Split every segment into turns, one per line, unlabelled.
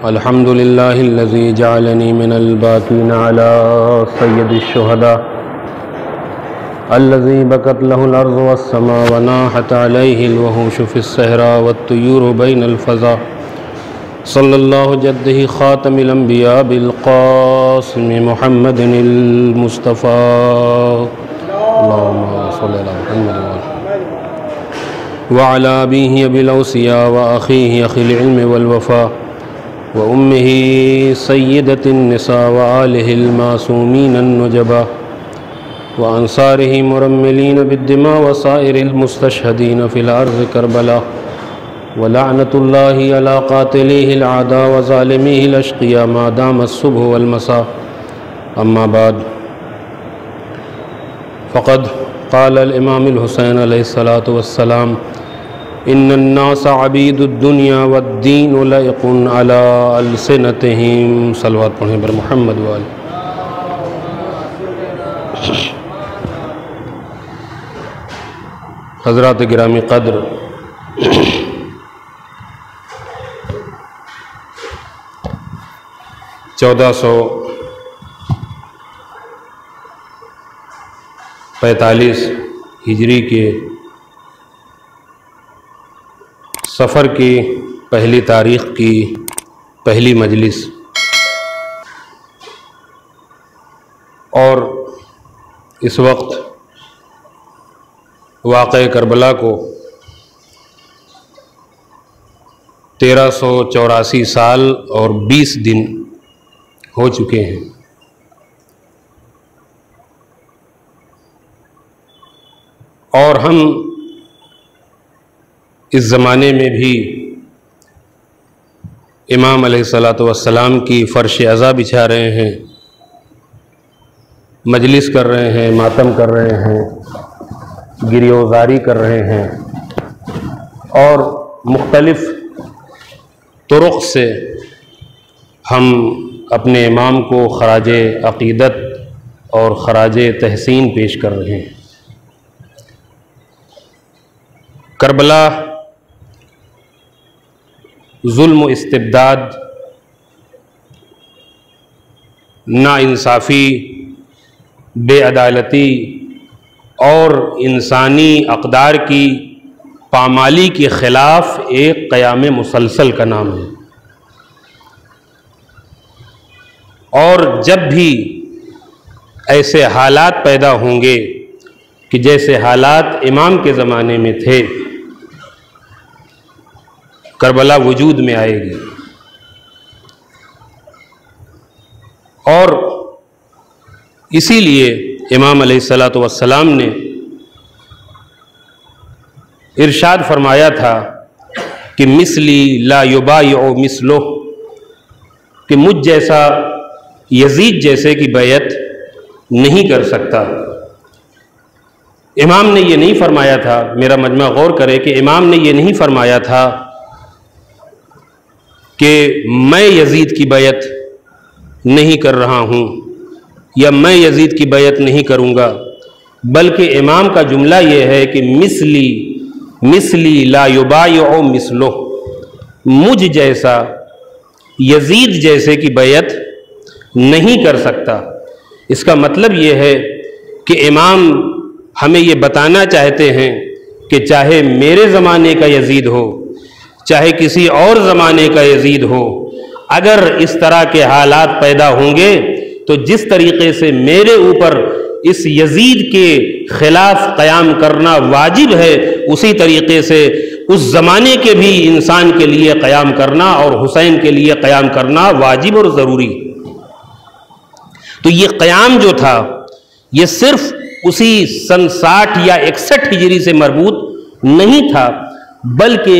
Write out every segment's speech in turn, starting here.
الحمد لله الذي جعلني من الباكين على سيد الشهداء الذي بكت له الأرض والسماء وناحت عليه الوحوش في الصحراء والطيور بين الفضاء صلى الله جده خاتم الأنبياء بالقاسم محمد المصطفى اللهم صل على محمد وعلى أبيه أبي الأوصياء وأخيه أخي العلم والوفاء وأمه سيدة النساء وآله المعصومين النجباء وأنصاره مرملين بالدماء وسائر المستشهدين في الأرض كربلاء ولعنة الله على قاتليه الأعداء وظالميه الأشقياء ما دام الصبح والمساء أما بعد فقد قال الإمام الحسين عليه الصلاة والسلام إن الناس عبید الدنیا والدین لائق على ألسنتهم صلوات پڑھیں بر محمد وآلہ. حضرات گرامی قدر، چودہ سو 45 ہجری کے سفر کی پہلی تاریخ کی پہلی مجلس اور اس وقت واقعہ کربلا کو 1384 سال اور 20 دن ہو چکے ہیں. اور ہم اس زمانے میں بھی امام علیہ السلام کی فرش عزا بچھا رہے ہیں، مجلس کر رہے ہیں، ماتم کر رہے ہیں، گریوزاری کر رہے ہیں اور مختلف طرق سے ہم اپنے امام کو خراج عقیدت اور خراج تحسین پیش کر رہے ہیں. کربلا ظلم و استبداد، ناانصافی، بے عدالتی اور انسانی اقدار کی پامالی کے خلاف ایک قیام مسلسل کا نام ہے. اور جب بھی ایسے حالات پیدا ہوں گے کہ جیسے حالات امام کے زمانے میں تھے، کربلا وجود میں آئے گی. اور اسی لیے امام علیہ السلام نے ارشاد فرمایا تھا کہ مثلی لا یبایع مثلہ، کہ مجھ جیسا یزید جیسے کی بیعت نہیں کر سکتا. امام نے یہ نہیں فرمایا تھا، میرا مجمع غور کرے کہ امام نے یہ نہیں فرمایا تھا کہ میں یزید کی بیعت نہیں کر رہا ہوں یا میں یزید کی بیعت نہیں کروں گا، بلکہ امام کا جملہ یہ ہے کہ مثلی لا یبایع مثلہ، مجھ جیسا یزید جیسے کی بیعت نہیں کر سکتا. اس کا مطلب یہ ہے کہ امام ہمیں یہ بتانا چاہتے ہیں کہ چاہے میرے زمانے کا یزید ہو، چاہے کسی اور زمانے کا یزید ہو، اگر اس طرح کے حالات پیدا ہوں گے تو جس طریقے سے میرے اوپر اس یزید کے خلاف قیام کرنا واجب ہے، اسی طریقے سے اس زمانے کے بھی انسان کے لیے قیام کرنا اور حسین کے لیے قیام کرنا واجب اور ضروری. تو یہ قیام جو تھا یہ صرف اسی سن 60 یا 61 ہجری سے مربوط نہیں تھا، بلکہ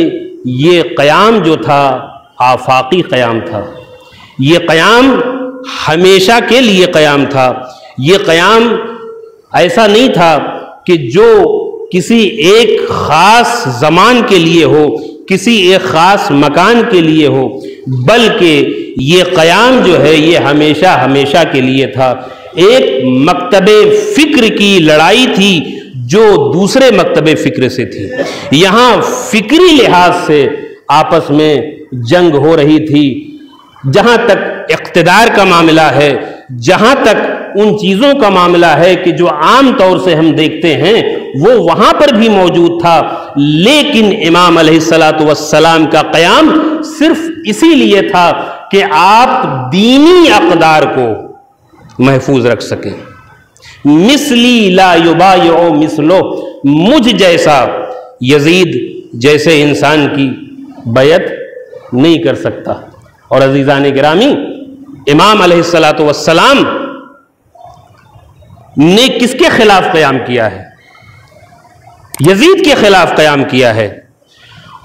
یہ قیام جو تھا آفاقی قیام تھا. یہ قیام ہمیشہ کے لیے قیام تھا. یہ قیام ایسا نہیں تھا کہ جو کسی ایک خاص زمان کے لیے ہو، کسی ایک خاص مکان کے لیے ہو، بلکہ یہ قیام جو ہے یہ ہمیشہ ہمیشہ کے لیے تھا۔ ایک مکتب فکر کی لڑائی تھی جو دوسرے مکتب فکر سے تھی، یہاں فکری لحاظ سے آپس میں جنگ ہو رہی تھی۔ جہاں تک اقتدار کا معاملہ ہے، جہاں تک ان چیزوں کا معاملہ ہے کہ جو عام طور سے ہم دیکھتے ہیں وہ وہاں پر بھی موجود تھا، لیکن امام علیہ السلام کا قیام صرف اسی لیے تھا کہ آپ دینی اقدار کو محفوظ رکھ سکیں۔ مثلی لا یبایع مثلو، مجھ جیسا یزید جیسے انسان کی بیعت نہیں کر سکتا۔ اور عزیزان گرامی، امام علیہ السلام نے کس کے خلاف قیام کیا ہے؟ یزید کے خلاف قیام کیا ہے،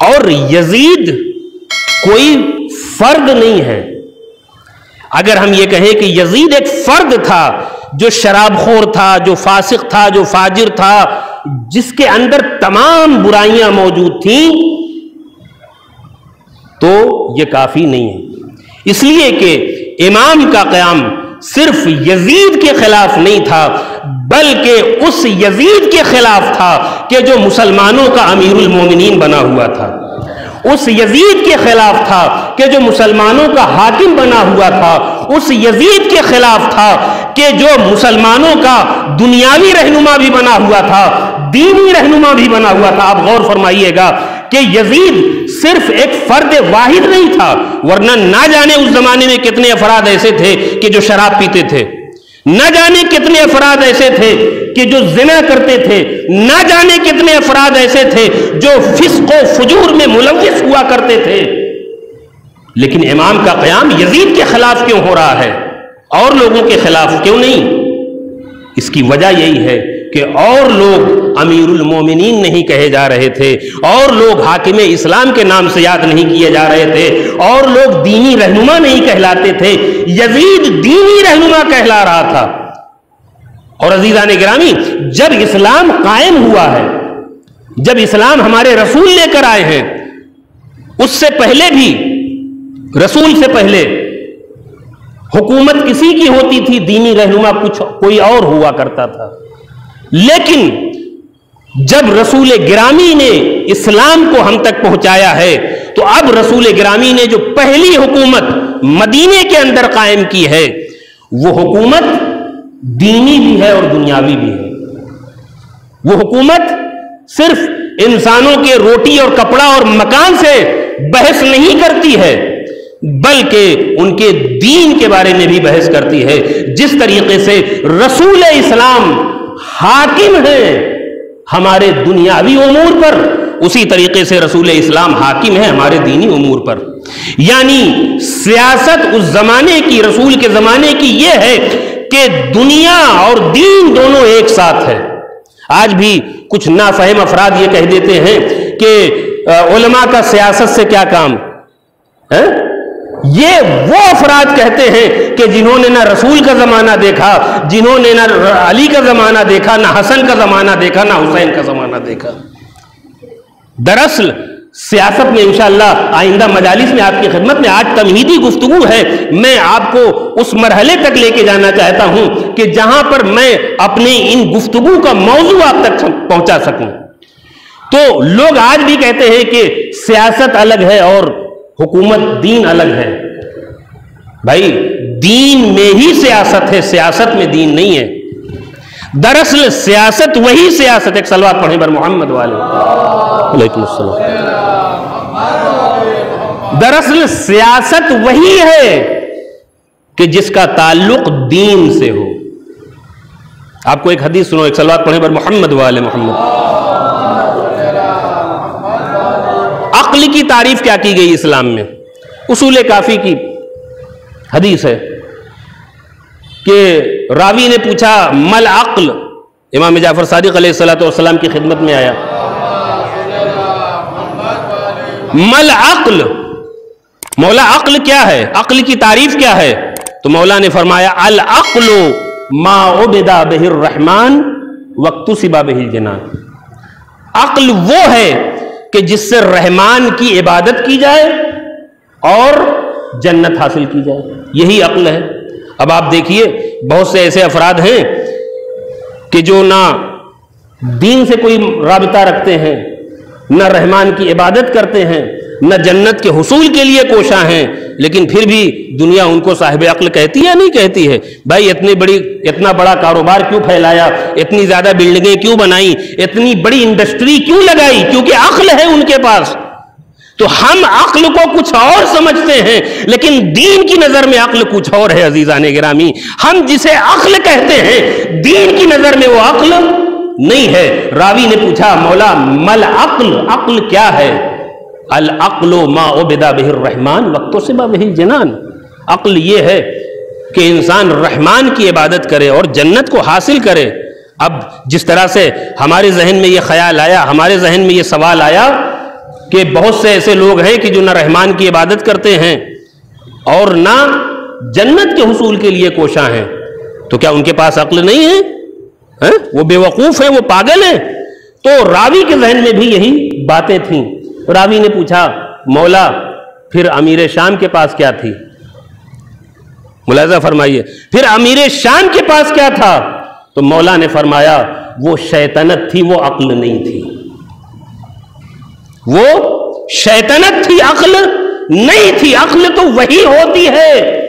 اور یزید کوئی فرد نہیں ہے۔ اگر ہم یہ کہیں کہ یزید ایک فرد تھا جو شراب خور تھا، جو فاسق تھا، جو فاجر تھا، جس کے اندر تمام برائیاں موجود تھیں، تو یہ کافی نہیں ہے۔ اس لیے کہ امام کا قیام صرف یزید کے خلاف نہیں تھا، بلکہ اس یزید کے خلاف تھا کہ جو مسلمانوں کا امیر المومنین بنا ہوا تھا، اس یزید کے خلاف تھا کہ جو مسلمانوں کا حاکم بنا ہوا تھا، اس یزید کے خلاف تھا کہ جو مسلمانوں کا دنیاوی رہنما بھی بنا ہوا تھا، دینی رہنما بھی بنا ہوا تھا۔ آپ غور فرمائیے گا کہ یزید صرف ایک فرد واحد نہیں تھا، ورنہ نہ جانے اس زمانے میں کتنے افراد ایسے تھے کہ جو شراب پیتے تھے، نہ جانے کتنے افراد ایسے تھے کہ جو زنا کرتے تھے، نہ جانے کتنے افراد ایسے تھے جو فسق و فجور میں ملوث ہوا کرتے تھے۔ لیکن امام کا قیام یزید کے خلاف کیوں ہو رہا ہے اور لوگوں کے خلاف کیوں نہیں؟ اس کی وجہ یہی ہے کہ اور لوگ امیر المومنین نہیں کہے جا رہے تھے، اور لوگ حاکم اسلام کے نام سے یاد نہیں کیے جا رہے تھے، اور لوگ دینی رہنما نہیں کہلاتے تھے۔ یزید دینی رہنما کہلا رہا تھا۔ اور عزیزان گرامی، جب اسلام قائم ہوا ہے، جب اسلام ہمارے رسول لے کر آئے ہیں، اس سے پہلے بھی، رسول سے پہلے حکومت کسی کی ہوتی تھی، دینی رہنما کوئی اور ہوا کرتا تھا۔ لیکن جب رسول گرامی نے اسلام کو ہم تک پہنچایا ہے، تو اب رسول گرامی نے جو پہلی حکومت مدینے کے اندر قائم کی ہے، وہ حکومت دینی بھی ہے اور دنیاوی بھی ہے۔ وہ حکومت صرف انسانوں کے روٹی اور کپڑا اور مکان سے بحث نہیں کرتی ہے، بلکہ ان کے دین کے بارے میں بھی بحث کرتی ہے۔ جس طریقے سے رسول اسلام حاکم ہے ہمارے دنیاوی امور پر، اسی طریقے سے رسول اسلام حاکم ہے ہمارے دینی امور پر۔ یعنی سیاست اس زمانے کی، رسول کے زمانے کی یہ ہے کہ دنیا اور دین دونوں ایک ساتھ ہے۔ آج بھی کچھ نافہم افراد یہ کہہ دیتے ہیں کہ علماء کا سیاست سے کیا کام ہے؟ یہ وہ افراد کہتے ہیں کہ جنہوں نے نہ رسول کا زمانہ دیکھا، جنہوں نے نہ علی کا زمانہ دیکھا، نہ حسن کا زمانہ دیکھا، نہ حسین کا زمانہ دیکھا۔ دراصل سیاست میں انشاءاللہ آئندہ مجالس میں آپ کی خدمت میں آج تمہیدی گفتگو ہے، میں آپ کو اس مرحلے تک لے کے جانا چاہتا ہوں کہ جہاں پر میں اپنے ان گفتگو کا موضوع آپ تک پہنچا سکوں۔ تو لوگ آج بھی کہتے ہیں کہ سیاست الگ ہے اور حکومت دین الگ ہے۔ بھائی، دین میں ہی سیاست ہے، سیاست میں دین نہیں ہے۔ دراصل سیاست وہی سیاست، ایک صلوات پڑھیں بر محمد علیکم السلام۔ دراصل سیاست وہی ہے کہ جس کا تعلق دین سے ہو۔ آپ کو ایک حدیث سنو، ایک صلوات پڑھیں بر محمد وآل محمد۔ عقل کی تعریف کیا کی گئی اسلام میں؟ اصول کافی کی حدیث ہے کہ راوی نے پوچھا مل عقل، امام جعفر صادق علیہ السلام کی خدمت میں آیا، مل عقل، مولا عقل کیا ہے، عقل کی تعریف کیا ہے؟ تو مولا نے فرمایا العقل ما عبد بہ الرحمن واکتسب بہ الجنان۔ عقل وہ ہے کہ جس سے رحمان کی عبادت کی جائے اور جنت حاصل کی جائے، یہی عقل ہے۔ اب آپ دیکھیے بہت سے ایسے افراد ہیں کہ جو نہ دین سے کوئی رابطہ رکھتے ہیں، نہ رحمان کی عبادت کرتے ہیں، نہ جنت کے حصول کے لیے کوشاں ہیں، لیکن پھر بھی دنیا ان کو صاحب عقل کہتی ہے نہیں کہتی ہے؟ بھائی اتنا بڑا کاروبار کیوں پھیلایا، اتنی زیادہ بلڈنگیں کیوں بنائی، اتنی بڑی انڈسٹری کیوں لگائی؟ کیونکہ عقل ہے ان کے پاس۔ تو ہم عقل کو کچھ اور سمجھتے ہیں، لیکن دین کی نظر میں عقل کچھ اور ہے عزیزان گرامی۔ ہم جسے عقل کہتے ہیں دین کی نظر میں وہ عقل نہیں ہے۔ راوی نے پوچھا مولا مل عقل، عقل کیا ہے؟ العقل ما عبد بہ الرحمن واکتسب بہ الجنان، عقل یہ ہے کہ انسان رحمان کی عبادت کرے اور جنت کو حاصل کرے۔ اب جس طرح سے ہمارے ذہن میں یہ خیال آیا، ہمارے ذہن میں یہ سوال آیا کہ بہت سے ایسے لوگ ہیں کہ جو نہ رحمان کی عبادت کرتے ہیں اور نہ جنت کے حصول کے لیے کوشاں ہیں، تو کیا ان کے پاس عقل نہیں ہے؟ وہ بے وقوف ہیں، وہ پاگل ہیں؟ تو راوی کے ذہن میں بھی یہی باتیں تھیں۔ راوی نے پوچھا مولا پھر امیر شام کے پاس کیا تھی؟ ملاحظہ فرمائیے، پھر امیر شام کے پاس کیا تھا؟ تو مولا نے فرمایا وہ شیطنت تھی، وہ عقل نہیں تھی۔ وہ شیطنت تھی، عقل نہیں تھی۔ عقل تو وہی ہوتی ہے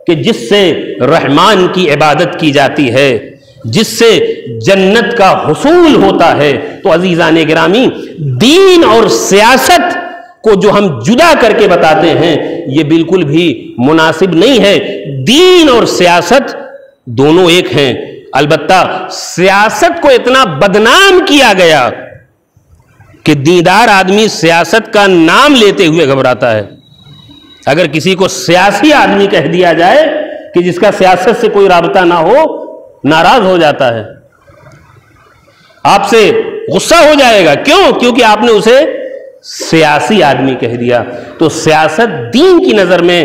کہ جس سے رحمان کی عبادت کی جاتی ہے، جس سے جنت کا حصول ہوتا ہے۔ تو عزیزان گرامی، دین اور سیاست کو جو ہم جدا کر کے بتاتے ہیں یہ بالکل بھی مناسب نہیں ہے۔ دین اور سیاست دونوں ایک ہیں، البتہ سیاست کو اتنا بدنام کیا گیا کہ دیندار آدمی سیاست کا نام لیتے ہوئے گھبراتا ہے۔ اگر کسی کو سیاسی آدمی کہہ دیا جائے کہ جس کا سیاست سے کوئی رابطہ نہ ہو، ناراض ہو جاتا ہے، آپ سے غصہ ہو جائے گا۔ کیوں؟ کیونکہ آپ نے اسے سیاسی آدمی کہہ دیا۔ تو سیاست دین کی نظر میں،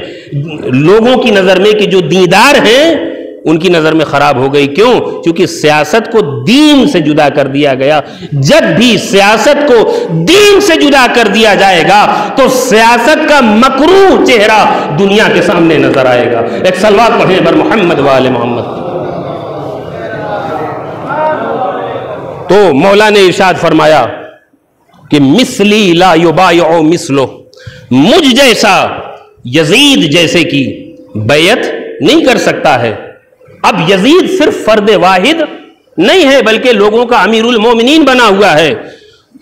لوگوں کی نظر میں کہ جو دیندار ہیں ان کی نظر میں خراب ہو گئی۔ کیوں؟ کیونکہ سیاست کو دین سے جدا کر دیا گیا۔ جب بھی سیاست کو دین سے جدا کر دیا جائے گا تو سیاست کا مکروہ چہرہ دنیا کے سامنے نظر آئے گا۔ ایک صلوات پڑھیں بر محمد و آل محمد۔ تو مولا نے ارشاد فرمایا کہ مثلی لا یبایع مثلہ، مجھ جیسا یزید جیسے کی بیعت نہیں کر سکتا ہے۔ اب یزید صرف فرد واحد نہیں ہے بلکہ لوگوں کا امیر المومنین بنا ہوا ہے،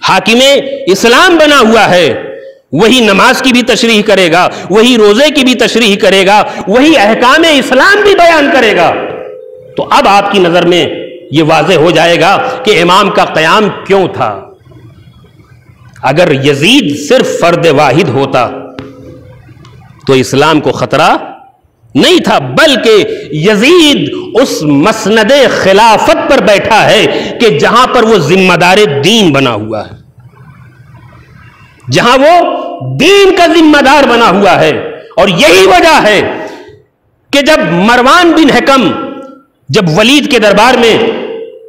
حاکم اسلام بنا ہوا ہے۔ وہی نماز کی بھی تشریح کرے گا، وہی روزے کی بھی تشریح کرے گا، وہی احکام اسلام بھی بیان کرے گا۔ تو اب آپ کی نظر میں یہ واضح ہو جائے گا کہ امام کا قیام کیوں تھا۔ اگر یزید صرف فرد واحد ہوتا تو اسلام کو خطرہ نہیں تھا، بلکہ یزید اس مسند خلافت پر بیٹھا ہے کہ جہاں پر وہ ذمہ دار دین بنا ہوا ہے، جہاں وہ دین کا ذمہ دار بنا ہوا ہے۔ اور یہی وجہ ہے کہ جب مروان بن حکم جب ولید کے دربار میں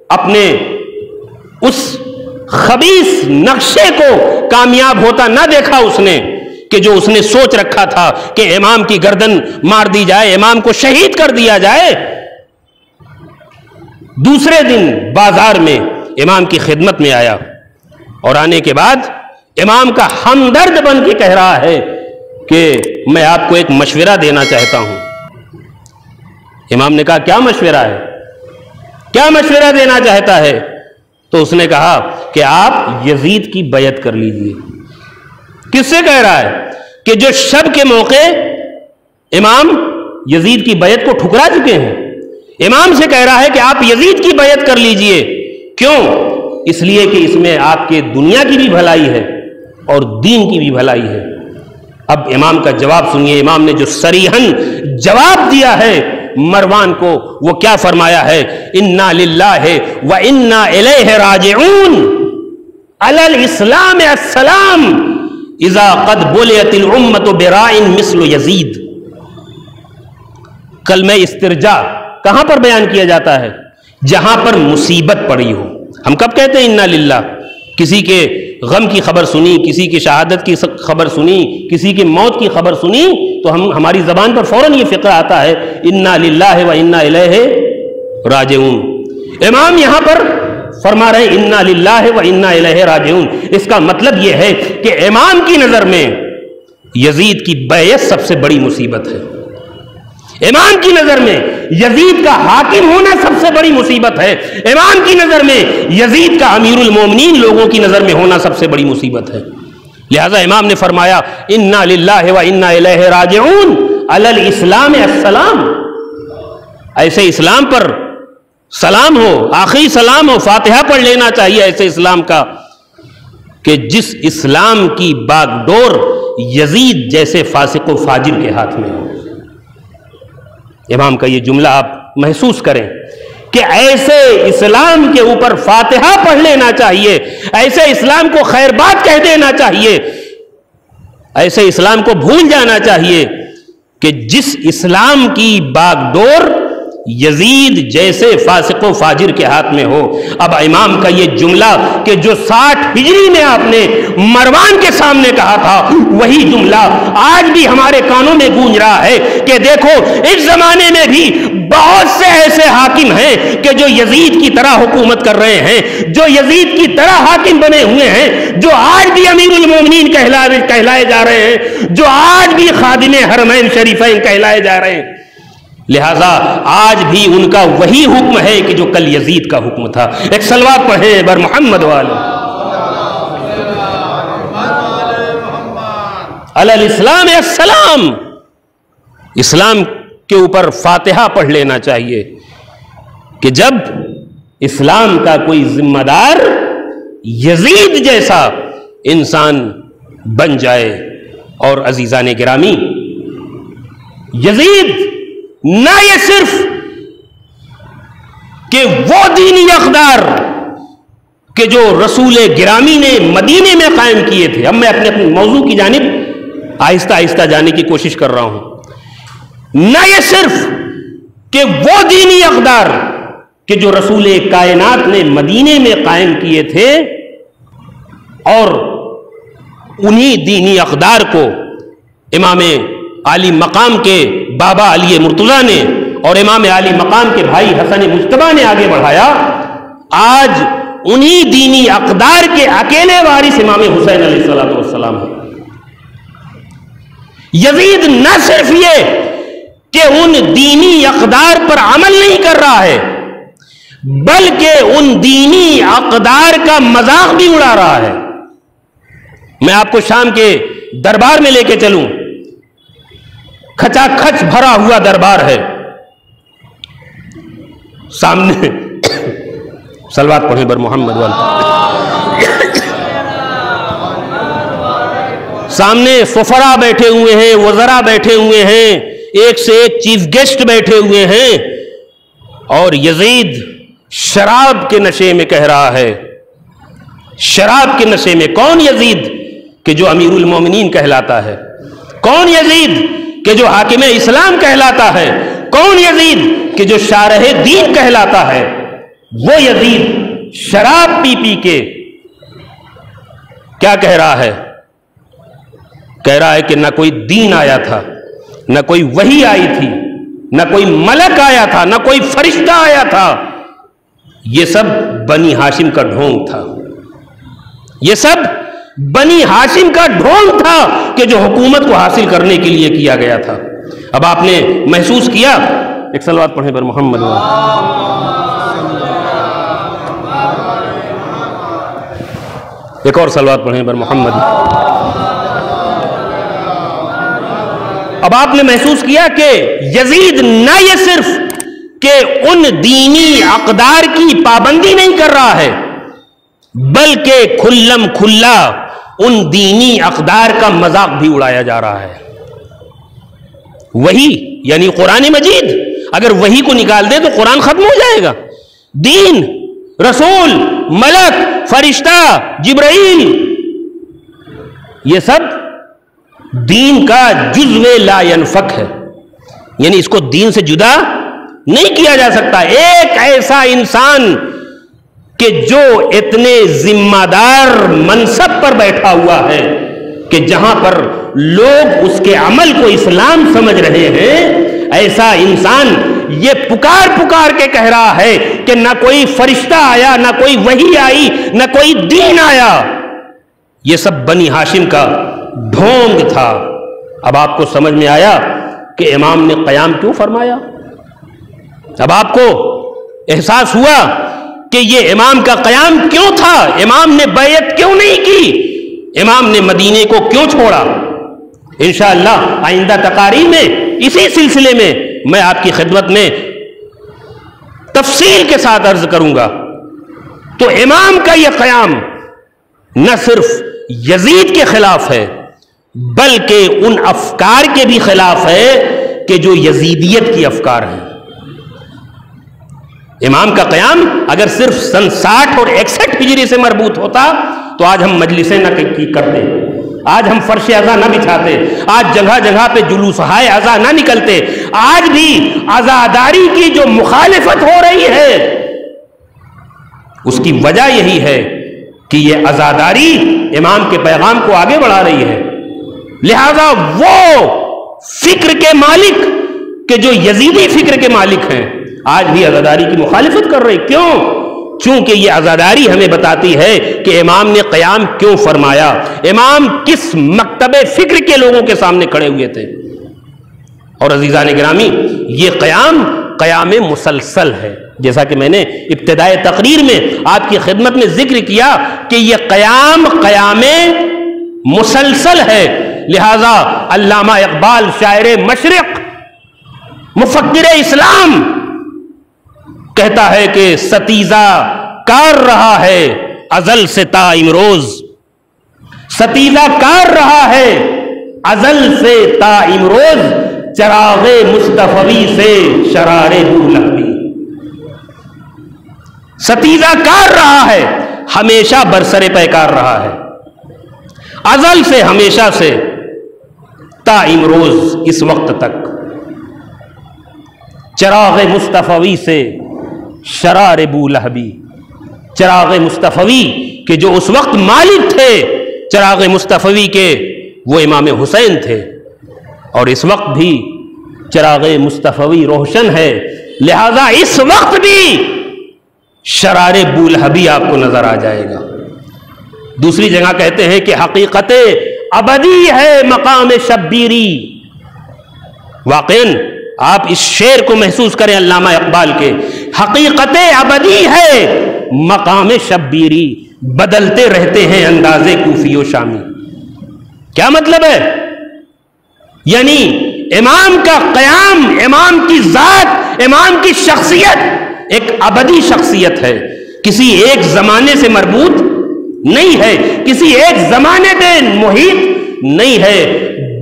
اپنے اس خبیث نقشے کو کامیاب ہوتا نہ دیکھا اس نے، کہ جو اس نے سوچ رکھا تھا کہ امام کی گردن مار دی جائے، امام کو شہید کر دیا جائے، دوسرے دن بازار میں امام کی خدمت میں آیا اور آنے کے بعد امام کا ہمدرد بن کے کہہ رہا ہے کہ میں آپ کو ایک مشورہ دینا چاہتا ہوں۔ امام نے کہا کیا مشورہ ہے؟ کیا مشورہ دینا چاہتا ہے؟ تو اس نے کہا کہ آپ یزید کی بیعت کر لیجئے۔ کس سے کہہ رہا ہے؟ کہ جو شب کے موقع امام یزید کی بیعت کو ٹھکرا چکے ہیں، امام سے کہہ رہا ہے کہ آپ یزید کی بیعت کر لیجئے۔ کیوں؟ اس لیے کہ اس میں آپ کے دنیا کی بھی بھلائی ہے اور دین کی بھی بھلائی ہے۔ اب امام کا جواب سنیے، امام نے جو صریحاً جواب دیا ہے مروان کو، وہ کیا فرمایا ہے؟ انا للہ و انا الیہ راجعون، علی الاسلام السلام اذا قد بلیت الامت برائن مثل یزید۔ کلمہ استرجا کہاں پر بیان کیا جاتا ہے؟ جہاں پر مصیبت پڑی ہو۔ ہم کب کہتے ہیں انا للہ؟ کسی کے غم کی خبر سنی، کسی کی شہادت کی خبر سنی، کسی کی موت کی خبر سنی تو ہماری زبان پر فوراً یہ فقرہ آتا ہے انا للہ و انا الیہ راجعون۔ امام یہاں پر فرما رہے ہیں انا للہ و انا الیہ راجعون، اس کا مطلب یہ ہے کہ امام کی نظر میں یزید کی بیعت سب سے بڑی مصیبت ہے، امام کی نظر میں یزید کا حاکم ہونا سب سے بڑی مصیبت ہے، امام کی نظر میں یزید کا امیر المومنین لوگوں کی نظر میں ہونا سب سے بڑی مصیبت ہے۔ لہذا امام نے فرمایا انا للہ و انا الیہ راجعون علی الاسلام السلام، ایسے اسلام پر سلام ہو، آخری سلام ہو، فاتحہ پڑھ لینا چاہیے ایسے اسلام کا کہ جس اسلام کی باغ ڈور یزید جیسے فاسق و فاجر کے ہاتھ میں ہو۔ امام کا یہ جملہ آپ محسوس کریں کہ ایسے اسلام کے اوپر فاتحہ پڑھ لینا چاہیے، ایسے اسلام کو خیر بات کہہ دینا چاہیے، ایسے اسلام کو بھول جانا چاہیے کہ جس اسلام کی باغ ڈور یزید جیسے فاسق و فاجر کے ہاتھ میں ہو۔ اب امام کا یہ جملہ کہ جو 60 ہجری میں آپ نے مروان کے سامنے کہا تھا، وہی جملہ آج بھی ہمارے کانوں میں گونج رہا ہے کہ دیکھو اس زمانے میں بھی بہت سے ایسے حاکم ہیں کہ جو یزید کی طرح حکومت کر رہے ہیں، جو یزید کی طرح حاکم بنے ہوئے ہیں، جو آج بھی امیر المومنین کہلائے جا رہے ہیں، جو آج بھی خادم حرمین شریفین کہلائے جا رہے ہیں۔ لہذا آج بھی ان کا وہی حکم ہے کہ جو کل یزید کا حکم تھا۔ ایک صلوات پڑھیں بر محمد والے علی الاسلام السلام، اسلام کے اوپر فاتحہ پڑھ لینا چاہیے کہ جب اسلام کا کوئی ذمہ دار یزید جیسا انسان بن جائے۔ اور عزیزان گرامی، یزید نہ یہ صرف کہ وہ دینی اقدار کہ جو رسول گرامی نے مدینے میں قائم کیے تھے، اب میں اپنے موضوع کی جانب آہستہ آہستہ جانے کی کوشش کر رہا ہوں، نہ یہ صرف کہ وہ دینی اقدار کہ جو رسول کائنات نے مدینے میں قائم کیے تھے، اور انہی دینی اقدار کو امام عالی مقام کے بابا علی مرتضیٰ نے اور امام عالی مقام کے بھائی حسن مجتبیٰ نے آگے بڑھایا، آج انہی دینی اقدار کے اکیلے وارث امام حسین علیہ السلام ہیں۔ یزید نہ صرف یہ کہ ان دینی اقدار پر عمل نہیں کر رہا ہے، بلکہ ان دینی اقدار کا مذاق بھی اڑا رہا ہے۔ میں آپ کو شام کے دربار میں لے کے چلوں، کھچا کھچ بھرا ہوا دربار ہے، سامنے صلوات پڑھیں بر محمد والے، سامنے سفرا بیٹھے ہوئے ہیں، وزراء بیٹھے ہوئے ہیں، ایک سے ایک چیف گیسٹ بیٹھے ہوئے ہیں، اور یزید شراب کے نشے میں کہہ رہا ہے، شراب کے نشے میں۔ کون یزید کہ جو امیر المومنین کہلاتا ہے، کون یزید کہ جو حاکم اسلام کہلاتا ہے، کون یزید کہ جو شارح دین کہلاتا ہے، وہ یزید شراب پی پی کے کیا کہہ رہا ہے؟ کہہ رہا ہے کہ نہ کوئی دین آیا تھا، نہ کوئی وحی آئی تھی، نہ کوئی ملک آیا تھا، نہ کوئی فرشتہ آیا تھا، یہ سب بنی ہاشم کا ڈھونگ تھا، یہ سب بنی ہاشم کا ڈھونگ تھا کہ جو حکومت کو حاصل کرنے کے لیے کیا گیا تھا۔ اب آپ نے محسوس کیا، ایک صلوات پڑھیں پر محمد، ایک اور صلوات پڑھیں پر محمد۔ اب آپ نے محسوس کیا کہ یزید نہ یہ صرف کہ ان دینی اقدار کی پابندی نہیں کر رہا ہے، بلکہ کھلم کھلا ان دینی اقدار کا مذاق بھی اڑایا جا رہا ہے۔ وہی یعنی قرآن مجید، اگر وہی کو نکال دے تو قرآن ختم ہو جائے گا۔ دین، رسول، ملک، فرشتہ، جبرائیل، یہ سب دین کا جزو لا ینفک ہے، یعنی اس کو دین سے جدا نہیں کیا جا سکتا۔ ایک ایسا انسان کہ جو اتنے ذمہ دار منصب پر بیٹھا ہوا ہے کہ جہاں پر لوگ اس کے عمل کو اسلام سمجھ رہے ہیں، ایسا انسان یہ پکار کے کہہ رہا ہے کہ نہ کوئی فرشتہ آیا، نہ کوئی وحی آئی، نہ کوئی دین آیا، یہ سب بنی ہاشم کا ڈھونگ تھا۔ اب آپ کو سمجھ میں آیا کہ امام نے قیام کیوں فرمایا؟ اب آپ کو احساس ہوا کہ یہ امام کا قیام کیوں تھا؟ امام نے بیعت کیوں نہیں کی؟ امام نے مدینے کو کیوں چھوڑا؟ انشاءاللہ آئندہ تقاریر میں اسی سلسلے میں میں آپ کی خدمت میں تفصیل کے ساتھ عرض کروں گا۔ تو امام کا یہ قیام نہ صرف یزید کے خلاف ہے بلکہ ان افکار کے بھی خلاف ہے کہ جو یزیدیت کی افکار ہیں۔ امام کا قیام اگر صرف سن 60 اور 61 ہجری سے مربوط ہوتا تو آج ہم مجلسیں نہ کرتے، آج ہم فرش عزا نہ بچھاتے، آج جگہ جگہ پہ جلوس ہائے عزا نہ نکلتے۔ آج بھی عزاداری کی جو مخالفت ہو رہی ہے اس کی وجہ یہی ہے کہ یہ عزاداری امام کے پیغام کو آگے بڑھا رہی ہے۔ لہذا وہ فکر کے مالک کہ جو یزیدی فکر کے مالک ہیں آج بھی عزاداری کی مخالفت کر رہے۔ کیوں؟ چونکہ یہ عزاداری ہمیں بتاتی ہے کہ امام نے قیام کیوں فرمایا، امام کس مکتب فکر کے لوگوں کے سامنے کھڑے ہوئے تھے۔ اور عزیزان گرامی، یہ قیام مسلسل ہے، جیسا کہ میں نے ابتدائے تقریر میں آپ کی خدمت میں ذکر کیا کہ یہ قیام مسلسل ہے۔ لہذا علامہ اقبال شاعر مشرق، مفکر اسلام کہتا ہے کہ ستیزہ کار رہا ہے ازل سے تا امروز، ستیزہ کار رہا ہے ازل سے تا امروز، چراغ مصطفی سے شرار بولہبی۔ ستیزہ کار رہا ہے، ہمیشہ برسر پیکار رہا ہے، ازل سے، ہمیشہ سے، تا امروز، اس وقت تک، چراغ مصطفی سے شرار بولہبی۔ چراغ مصطفی کہ جو اس وقت مالک تھے چراغ مصطفی کے، وہ امام حسین تھے، اور اس وقت بھی چراغ مصطفی روشن ہے، لہذا اس وقت بھی شرار بولہبی آپ کو نظر آ جائے گا۔ دوسری جگہ کہتے ہیں کہ حقیقت ابدی ہے مقام شبیری۔ واقعاً آپ اس شعر کو محسوس کریں علامہ اقبال کے، حقیقت ابدی ہے مقام شبیری، بدلتے رہتے ہیں انداز کوفی و شامی۔ کیا مطلب ہے؟ یعنی امام کا قیام، امام کی ذات، امام کی شخصیت ایک ابدی شخصیت ہے، کسی ایک زمانے سے مربوط نہیں ہے، کسی ایک زمانے پہ محیط نہیں ہے،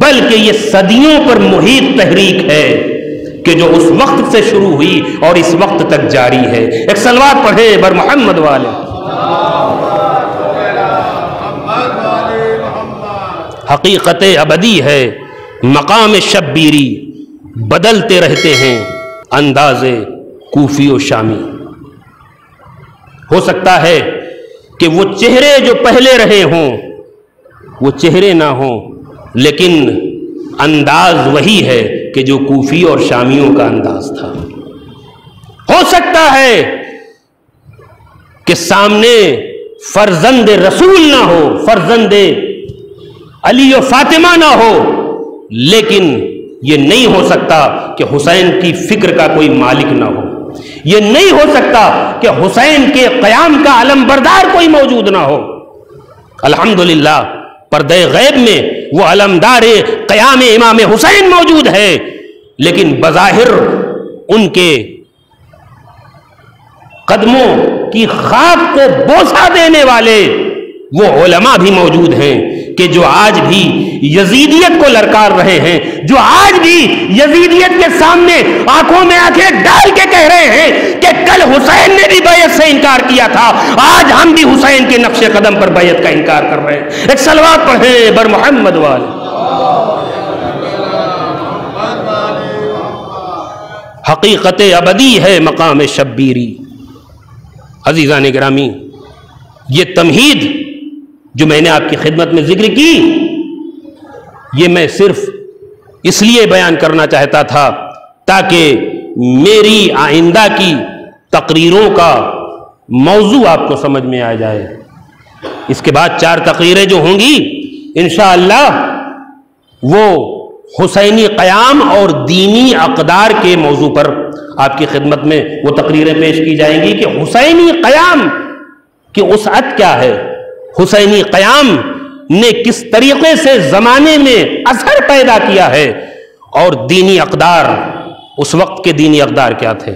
بلکہ یہ صدیوں پر محیط تحریک ہے کہ جو اس وقت سے شروع ہوئی اور اس وقت تک جاری ہے۔ ایک صلوات پڑھیں بر محمد والے۔ حقیقت ابدی ہے مقام شبیری، بدلتے رہتے ہیں انداز کوفی و شامی۔ ہو سکتا ہے کہ وہ چہرے جو پہلے رہے ہوں وہ چہرے نہ ہوں، لیکن انداز وہی ہے کہ جو کوفی اور شامیوں کا انداز تھا۔ ہو سکتا ہے کہ سامنے فرزند رسول نہ ہو، فرزند علی و فاطمہ نہ ہو، لیکن یہ نہیں ہو سکتا کہ حسین کی فکر کا کوئی مالک نہ ہو، یہ نہیں ہو سکتا کہ حسین کے قیام کا علم بردار کوئی موجود نہ ہو۔ الحمدللہ پردہ غیب میں وہ علمدار قیام امام حسین موجود ہے، لیکن بظاہر ان کے قدموں کی خاک کو بوسہ دینے والے وہ علماء بھی موجود ہیں کہ جو آج بھی یزیدیت کو للکار رہے ہیں، جو آج بھی یزیدیت کے سامنے آنکھوں میں آنکھیں ڈال کے کہہ رہے ہیں کہ کل حسین نے بھی بیعت سے انکار کیا تھا، آج ہم بھی حسین کے نقش قدم پر بیعت کا انکار کر رہے ہیں۔ ایک صلوات پڑھیں بر محمد والے۔ حقیقت ابدی ہے مقام شبیری، عزیزان گرامی، یہ تمہید جو میں نے آپ کی خدمت میں ذکر کی، یہ میں صرف اس لیے بیان کرنا چاہتا تھا تاکہ میری آئندہ کی تقریروں کا موضوع آپ کو سمجھ میں آ جائے۔ اس کے بعد 4 تقریریں جو ہوں گی انشاءاللہ وہ حسینی قیام اور دینی اقدار کے موضوع پر آپ کی خدمت میں وہ تقریریں پیش کی جائیں گی کہ حسینی قیام کی وسعت کیا ہے، حسینی قیام نے کس طریقے سے زمانے میں اثر پیدا کیا ہے، اور دینی اقدار، اس وقت کے دینی اقدار کیا تھے۔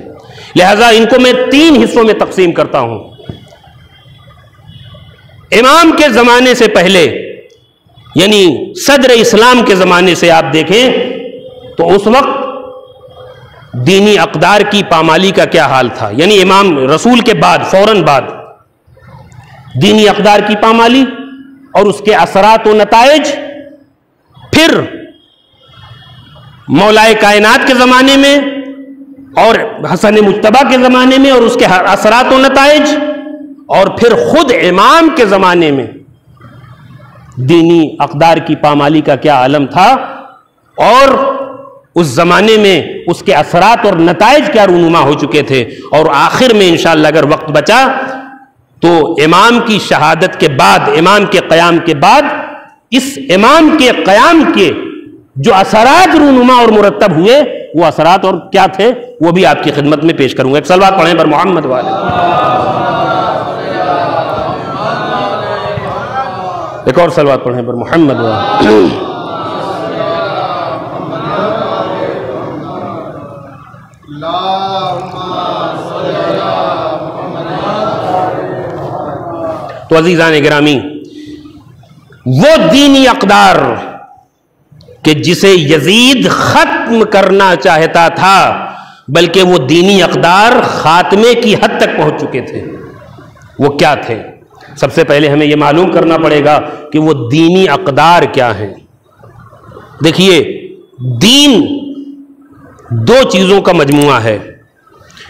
لہذا ان کو میں 3 حصوں میں تقسیم کرتا ہوں۔ امام کے زمانے سے پہلے، یعنی صدر اسلام کے زمانے سے آپ دیکھیں تو اس وقت دینی اقدار کی پامالی کا کیا حال تھا، یعنی امام رسول کے بعد فوراً بعد دینی اقدار کی پامالی اور اس کے اثرات و نتائج، پھر مولائے کائنات کے زمانے میں اور حسن مجتبیٰ کے زمانے میں اور اس کے اثرات و نتائج، اور پھر خود امام کے زمانے میں دینی اقدار کی پامالی کا کیا عالم تھا، اور اس زمانے میں اس کے اثرات اور نتائج کیا رونما ہو چکے تھے، اور آخر میں انشاءاللہ اگر وقت بچا تو امام کی شہادت کے بعد، امام کے قیام کے بعد، اس امام کے قیام کے جو اثرات رونما اور مرتب ہوئے وہ اثرات اور کیا تھے وہ بھی آپ کی خدمت میں پیش کروں گا۔ ایک صلوات پڑھیں پر محمد والے، ایک اور صلوات پڑھیں پر محمد والے۔ تو عزیزان گرامی، وہ دینی اقدار کہ جسے یزید ختم کرنا چاہتا تھا، بلکہ وہ دینی اقدار خاتمے کی حد تک پہنچ چکے تھے، وہ کیا تھے؟ سب سے پہلے ہمیں یہ معلوم کرنا پڑے گا کہ وہ دینی اقدار کیا ہیں۔ دیکھیے، دین 2 چیزوں کا مجموعہ ہے،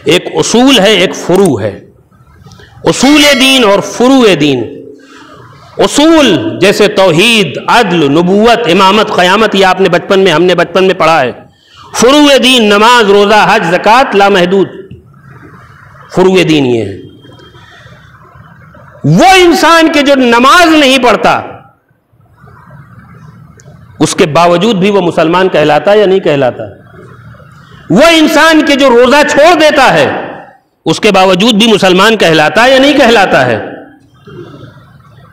ایک اصول ہے، ایک فروع ہے۔ اصول دین اور فروع دین۔ اصول جیسے توحید، عدل، نبوت، امامت، قیامت، یہ آپ نے ہم نے بچپن میں پڑھا ہے۔ فروع دین نماز، روزہ، حج، زکوٰۃ، لامحدود، فروع دین یہ ہے۔ وہ انسان کے جو نماز نہیں پڑھتا اس کے باوجود بھی وہ مسلمان کہلاتا ہے یا نہیں کہلاتا؟ وہ انسان کے جو روزہ چھوڑ دیتا ہے اس کے باوجود بھی مسلمان کہلاتا ہے یا نہیں کہلاتا ہے؟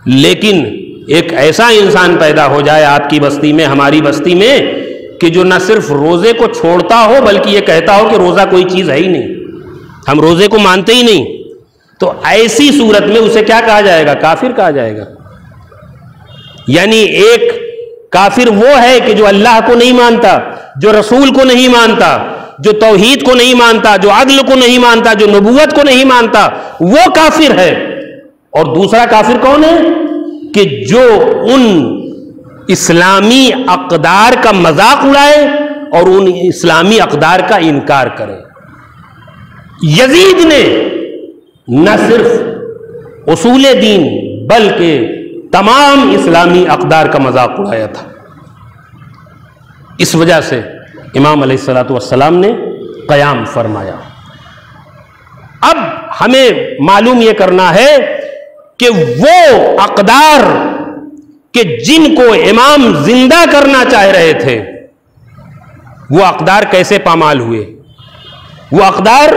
لیکن ایک ایسا انسان پیدا ہو جائے آپ کی بستی میں، ہماری بستی میں، کہ جو نہ صرف روزے کو چھوڑتا ہو بلکہ یہ کہتا ہو کہ روزہ کوئی چیز ہے ہی نہیں، ہم روزے کو مانتے ہی نہیں، تو ایسی صورت میں اسے کیا کہا جائے گا؟ کافر کہا جائے گا۔ یعنی ایک کافر وہ ہے کہ جو اللہ کو نہیں مانتا، جو رسول کو نہیں مانتا، جو توحید کو نہیں مانتا، جو عدل کو نہیں مانتا، جو نبوت کو نہیں مانتا، وہ کافر ہے۔ اور دوسرا کافر کون ہے؟ کہ جو ان اسلامی اقدار کا مذاق اڑائے اور ان اسلامی اقدار کا انکار کرے۔ یزید نے نہ صرف اصول دین بلکہ تمام اسلامی اقدار کا مذاق اڑایا تھا۔ اس وجہ سے امام علیہ الصلوۃ والسلام نے قیام فرمایا۔ اب ہمیں معلوم یہ کرنا ہے کہ وہ اقدار کہ جن کو امام زندہ کرنا چاہ رہے تھے وہ اقدار کیسے پامال ہوئے، وہ اقدار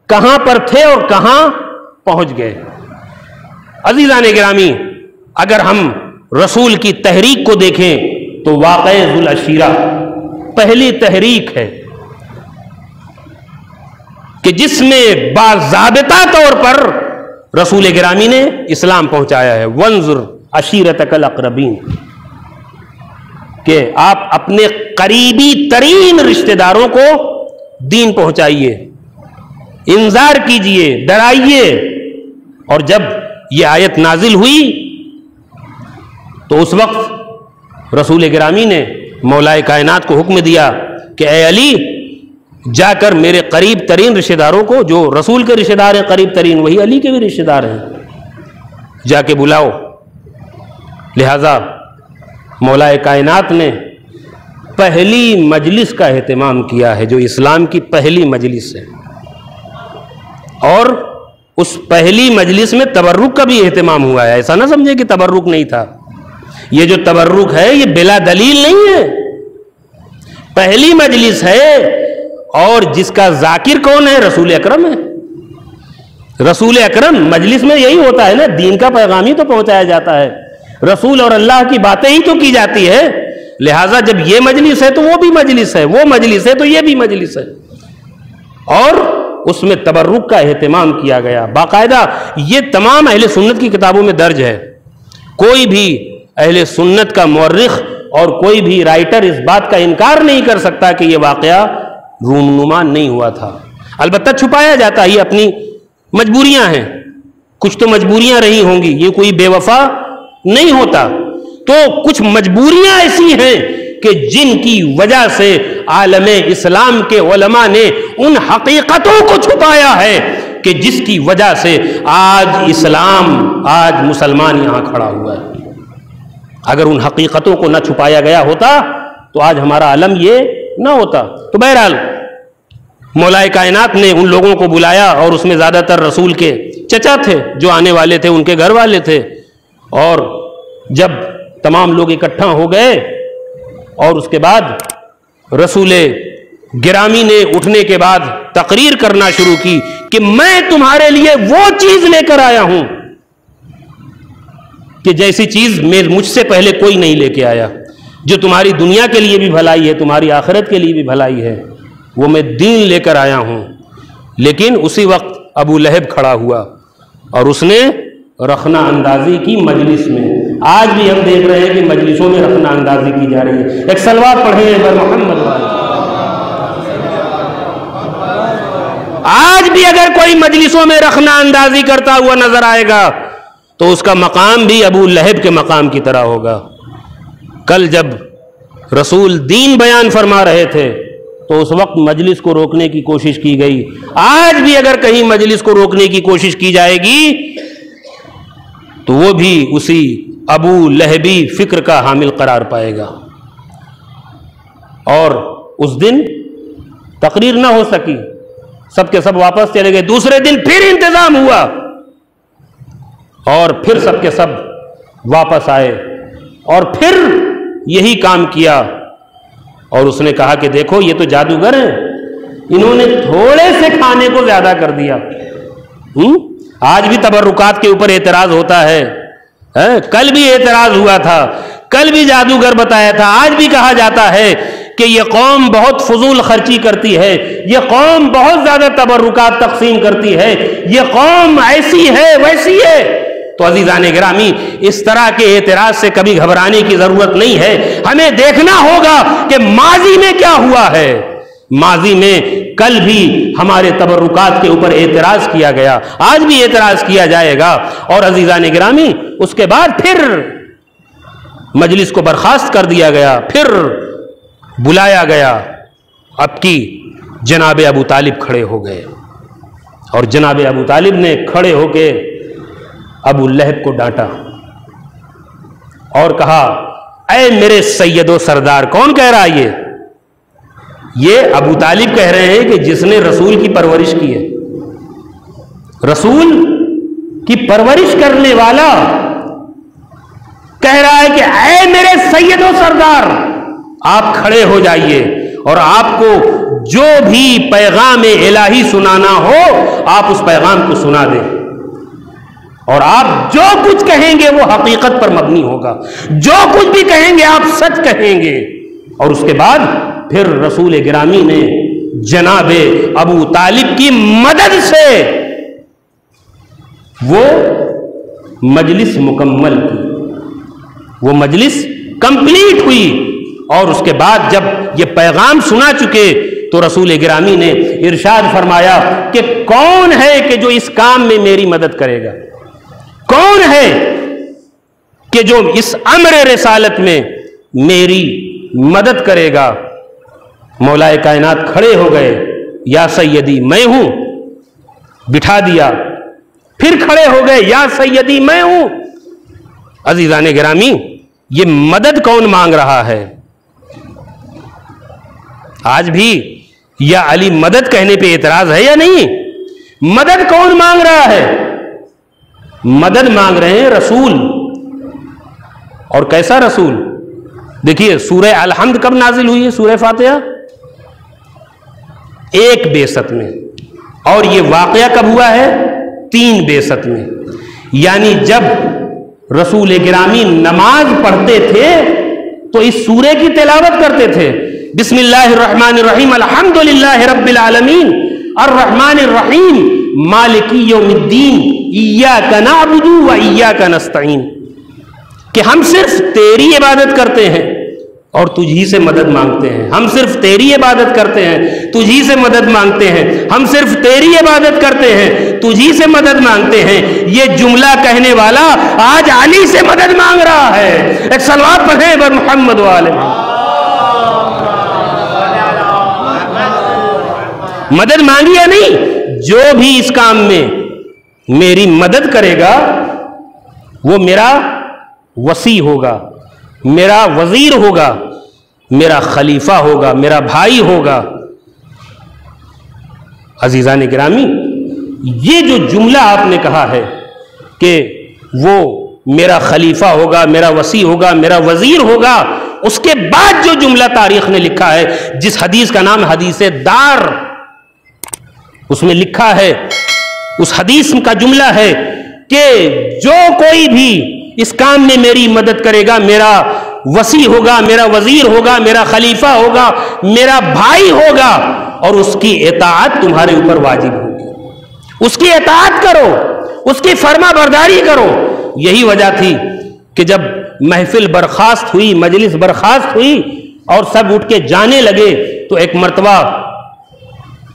کہاں پر تھے اور کہاں پہنچ گئے۔ عزیزان گرامی، اگر ہم رسول کی تحریک کو دیکھیں تو واقعہ ذو العشیرہ پہلی تحریک ہے کہ جس میں باضابطہ طور پر رسول گرامی نے اسلام پہنچایا ہے۔ وانظر عشیرتک الاقربین، کہ آپ اپنے قریبی ترین رشتہ داروں کو دین پہنچائیے، انذار کیجئے، ڈرائیے۔ اور جب یہ آیت نازل ہوئی تو اس وقت رسول گرامی نے مولائے کائنات کو حکم دیا کہ اے علی، جا کر میرے قریب ترین رشتہ داروں کو، جو رسول کے رشتہ دار ہیں قریب ترین وہی علی کے بھی رشتہ دار ہیں، جا کے بلاؤ۔ لہذا مولا کائنات نے پہلی مجلس کا اہتمام کیا ہے جو اسلام کی پہلی مجلس ہے، اور اس پہلی مجلس میں تبرک کا بھی اہتمام ہوا ہے۔ ایسا نہ سمجھے کہ تبرک نہیں تھا، یہ جو تبرک ہے یہ بلا دلیل نہیں ہے، پہلی مجلس ہے، اور جس کا ذاکر کون ہے؟ رسول اکرم ہے۔ رسول اکرم، مجلس میں یہی ہوتا ہے نا، دین کا پیغام ہی تو پہنچایا جاتا ہے، رسول اور اللہ کی باتیں ہی تو کی جاتی ہے۔ لہٰذا جب یہ مجلس ہے تو وہ بھی مجلس ہے، وہ مجلس ہے تو یہ بھی مجلس ہے، اور اس میں تبرک کا اہتمام کیا گیا باقاعدہ۔ یہ تمام اہل سنت کی کتابوں میں درج ہے، کوئی بھی اہل سنت کا مورخ اور کوئی بھی رائٹر اس بات کا انکار نہیں کر سکتا کہ یہ واقعہ رونما نہیں ہوا تھا۔ البتہ چھپایا جاتا ہے، یہ اپنی مجبوریاں ہیں، کچھ تو مجبوریاں رہی ہوں گی، یہ کوئی بے وفا نہیں ہوتا، تو کچھ مجبوریاں ایسی ہیں کہ جن کی وجہ سے عالم اسلام کے علماء نے ان حقیقتوں کو چھپایا ہے کہ جس کی وجہ سے آج اسلام، آج مسلمان یہاں کھڑا ہوا ہے۔ اگر ان حقیقتوں کو نہ چھپایا گیا ہوتا تو آج ہمارا علم یہ نہ ہوتا۔ تو بہرحال مولا کائنات نے ان لوگوں کو بلایا، اور اس میں زیادہ تر رسول کے چچا تھے جو آنے والے تھے، ان کے گھر والے تھے، اور جب تمام لوگ اکٹھا ہو گئے اور اس کے بعد رسول گرامی نے اٹھنے کے بعد تقریر کرنا شروع کی کہ میں تمہارے لیے وہ چیز لے کر آیا ہوں کہ جیسی چیز مجھ سے پہلے کوئی نہیں لے کے آیا، جو تمہاری دنیا کے لیے بھی بھلائی ہے، تمہاری آخرت کے لیے بھی بھلائی ہے، وہ میں دین لے کر آیا ہوں۔ لیکن اسی وقت ابو لہب کھڑا ہوا اور اس نے رخنہ اندازی کی مجلس میں۔ آج بھی ہم دیکھ رہے ہیں کہ مجلسوں میں رخنہ اندازی کی جا رہی ہے۔ ایک صلوات پڑھیں بر محمد والے۔ آج بھی اگر کوئی مجلسوں میں رخنہ اندازی کرتا ہوا نظر آئے گا تو اس کا مقام بھی ابو لہب کے مقام کی طرح ہوگا۔ کل جب رسول دین بیان فرما رہے تھے تو اس وقت مجلس کو روکنے کی کوشش کی گئی، آج بھی اگر کہیں مجلس کو روکنے کی کوشش کی جائے گی تو وہ بھی اسی ابو لہبی فکر کا حامل قرار پائے گا، اور اس دن تقریر نہ ہو سکی، سب کے سب واپس چلے گئے۔ دوسرے دن پھر انتظام ہوا اور پھر سب کے سب واپس آئے اور پھر یہی کام کیا، اور اس نے کہا کہ دیکھو یہ تو جادوگر ہیں، انہوں نے تھوڑے سے کھانے کو زیادہ کر دیا۔ آج بھی تبرکات کے اوپر اعتراض ہوتا ہے، کل بھی اعتراض ہوا تھا، کل بھی جادوگر بتایا تھا، آج بھی کہا جاتا ہے کہ یہ قوم بہت فضول خرچی کرتی ہے، یہ قوم بہت زیادہ تبرکات تقسیم کرتی ہے، یہ قوم ایسی ہے ویسی ہے۔ تو عزیزان گرامی، اس طرح کے اعتراض سے کبھی گھبرانے کی ضرورت نہیں ہے، ہمیں دیکھنا ہوگا کہ ماضی میں کیا ہوا ہے۔ ماضی میں کل بھی ہمارے تبرکات کے اوپر اعتراض کیا گیا، آج بھی اعتراض کیا جائے گا، اور عزیزان گرامی اس کے بعد پھر مجلس کو برخاست کر دیا گیا، پھر بلایا گیا۔ اب کی جناب ابو طالب کھڑے ہو گئے، اور جناب ابو طالب نے کھڑے ہو کے ابو لہب کو ڈانٹا اور کہا اے میرے سید و سردار۔ کون کہہ رہا ہے یہ ابو طالب کہہ رہے ہیں کہ جس نے رسول کی پرورش کی ہے، رسول کی پرورش کرنے والا کہہ رہا ہے کہ اے میرے سید و سردار، آپ کھڑے ہو جائیے اور آپ کو جو بھی پیغام الہی سنانا ہو آپ اس پیغام کو سنا دیں، اور آپ جو کچھ کہیں گے وہ حقیقت پر مبنی ہوگا، جو کچھ بھی کہیں گے آپ سچ کہیں گے۔ اور اس کے بعد پھر رسول گرامی نے جناب ابو طالب کی مدد سے وہ مجلس مکمل کی، وہ مجلس کمپلیٹ ہوئی، اور اس کے بعد جب یہ پیغام سنا چکے تو رسول گرامی نے ارشاد فرمایا کہ کون ہے کہ جو اس کام میں میری مدد کرے گا، کون ہے کہ جو اس امر رسالت میں میری مدد کرے گا۔ مولا کائنات کھڑے ہو گئے یا سیدی میں ہوں، بٹھا دیا، پھر کھڑے ہو گئے، یا سیدی میں ہوں۔ عزیزان گرامی، یہ مدد کون مانگ رہا ہے؟ آج بھی یا علی مدد کہنے پہ اعتراض ہے یا نہیں؟ مدد کون مانگ رہا ہے؟ مدد مانگ رہے ہیں رسول۔ اور کیسا رسول؟ دیکھیے سورہ الحمد کب نازل ہوئی ہے؟ سورہ فاتحہ ایک بعثت میں، اور یہ واقعہ کب ہوا ہے؟ 3 بعثت میں۔ یعنی جب رسول گرامی نماز پڑھتے تھے تو اس سورے کی تلاوت کرتے تھے، بسم اللہ الرحمن الرحیم الحمدللہ رب العالمین الرحمن الرحیم مالک یوم الدین ایاک نعبد و ایاک نستعین، کہ ہم صرف تیری عبادت کرتے ہیں اور تجھی سے مدد مانگتے ہیں، ہم صرف تیری عبادت کرتے ہیں، تجھی سے مدد مانگتے ہیں، ہم صرف تیری عبادت کرتے ہیں، تجھی سے مدد مانگتے ہیں۔ یہ جملہ کہنے والا آج علی سے مدد مانگ رہا ہے۔ ایک صلوات پڑھیں بر محمد والے۔ مدد مانگی یا نہیں؟ جو بھی اس کام میں میری مدد کرے گا وہ میرا وصی ہوگا، میرا وزیر ہوگا، میرا خلیفہ ہوگا، میرا بھائی ہوگا۔ عزیزان گرامی، یہ جو جملہ آپ نے کہا ہے کہ وہ میرا خلیفہ ہوگا، میرا وصی ہوگا، میرا وزیر ہوگا، اس کے بعد جو جملہ تاریخ نے لکھا ہے، جس حدیث کا نام حدیث دار، اس میں لکھا ہے، اس حدیث کا جملہ ہے کہ جو کوئی بھی اس کام میں میری مدد کرے گا، میرا وصی ہوگا، میرا وزیر ہوگا، میرا خلیفہ ہوگا، میرا بھائی ہوگا، اور اس کی اطاعت تمہارے اوپر واجب ہوگی۔ اس کی اطاعت کرو، اس کی فرما برداری کرو۔ یہی وجہ تھی کہ جب محفل برخاست ہوئی، مجلس برخاست ہوئی اور سب اٹھ کے جانے لگے، تو ایک مرتبہ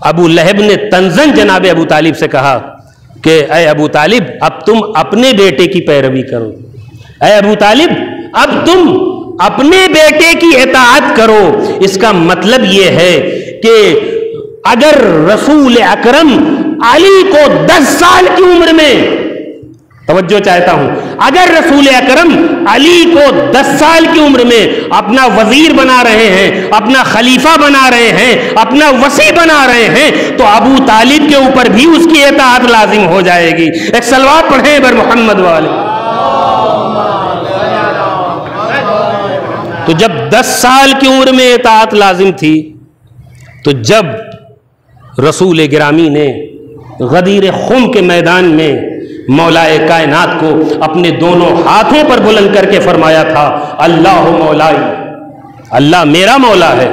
ابو لہب نے تنزن جناب ابو طالب سے کہا کہ اے ابو طالب، اب تم اپنے بیٹے کی پیروی کرو، اے ابو طالب اب تم اپنے بیٹے کی اطاعت کرو۔ اس کا مطلب یہ ہے کہ اگر رسول اکرم علی کو 10 سال کی عمر میں، توجہ چاہتا ہوں، اگر رسول اکرم علی کو 10 سال کی عمر میں اپنا وزیر بنا رہے ہیں، اپنا خلیفہ بنا رہے ہیں، اپنا وصی بنا رہے ہیں، تو ابو طالب کے اوپر بھی اس کی اطاعت لازم ہو جائے گی۔ ایک صلوات پڑھیں بر محمد والے۔ تو جب 10 سال کی عمر میں اطاعت لازم تھی، تو جب رسول گرامی نے غدیر خم کے میدان میں مولا کائنات کو اپنے دونوں ہاتھوں پر بلند کر کے فرمایا تھا، اللہ مولائی، اللہ میرا مولا ہے،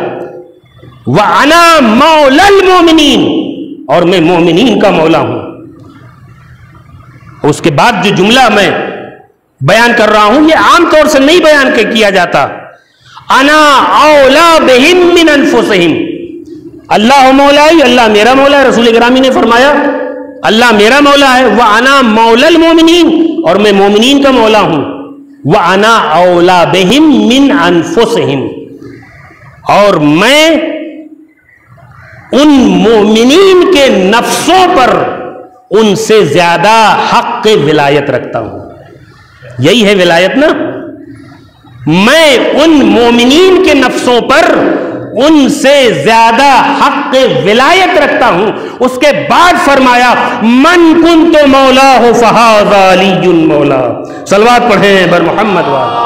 وَأَنَا مَوْلَى الْمُؤْمِنِينَ، اور میں مومنین کا مولا ہوں۔ اس کے بعد جو جملہ میں بیان کر رہا ہوں، یہ عام طور سے نہیں بیان کیا جاتا۔ انا اولا بہم من انفسہم، اللہ مولائی، اللہ میرا مولا ہے۔ رسول گرامی نے فرمایا اللہ میرا مولا ہے، وَأَنَا مَوْلَى الْمُؤْمِنِينَ، اور میں مومنین کا مولا ہوں، وَأَنَا أَوْلَى بِهِمْ مِنْ أَنفُسِهِمْ، اور میں ان مومنین کے نفسوں پر ان سے زیادہ حق ولایت رکھتا ہوں۔ یہی ہے ولایت نا، میں ان مومنین کے نفسوں پر ان سے زیادہ حق ولایت رکھتا ہوں۔ اس کے بعد فرمایا من کنت مولاہ فہذا علی مولا۔ صلوات پڑھیں بر محمد وآلہ۔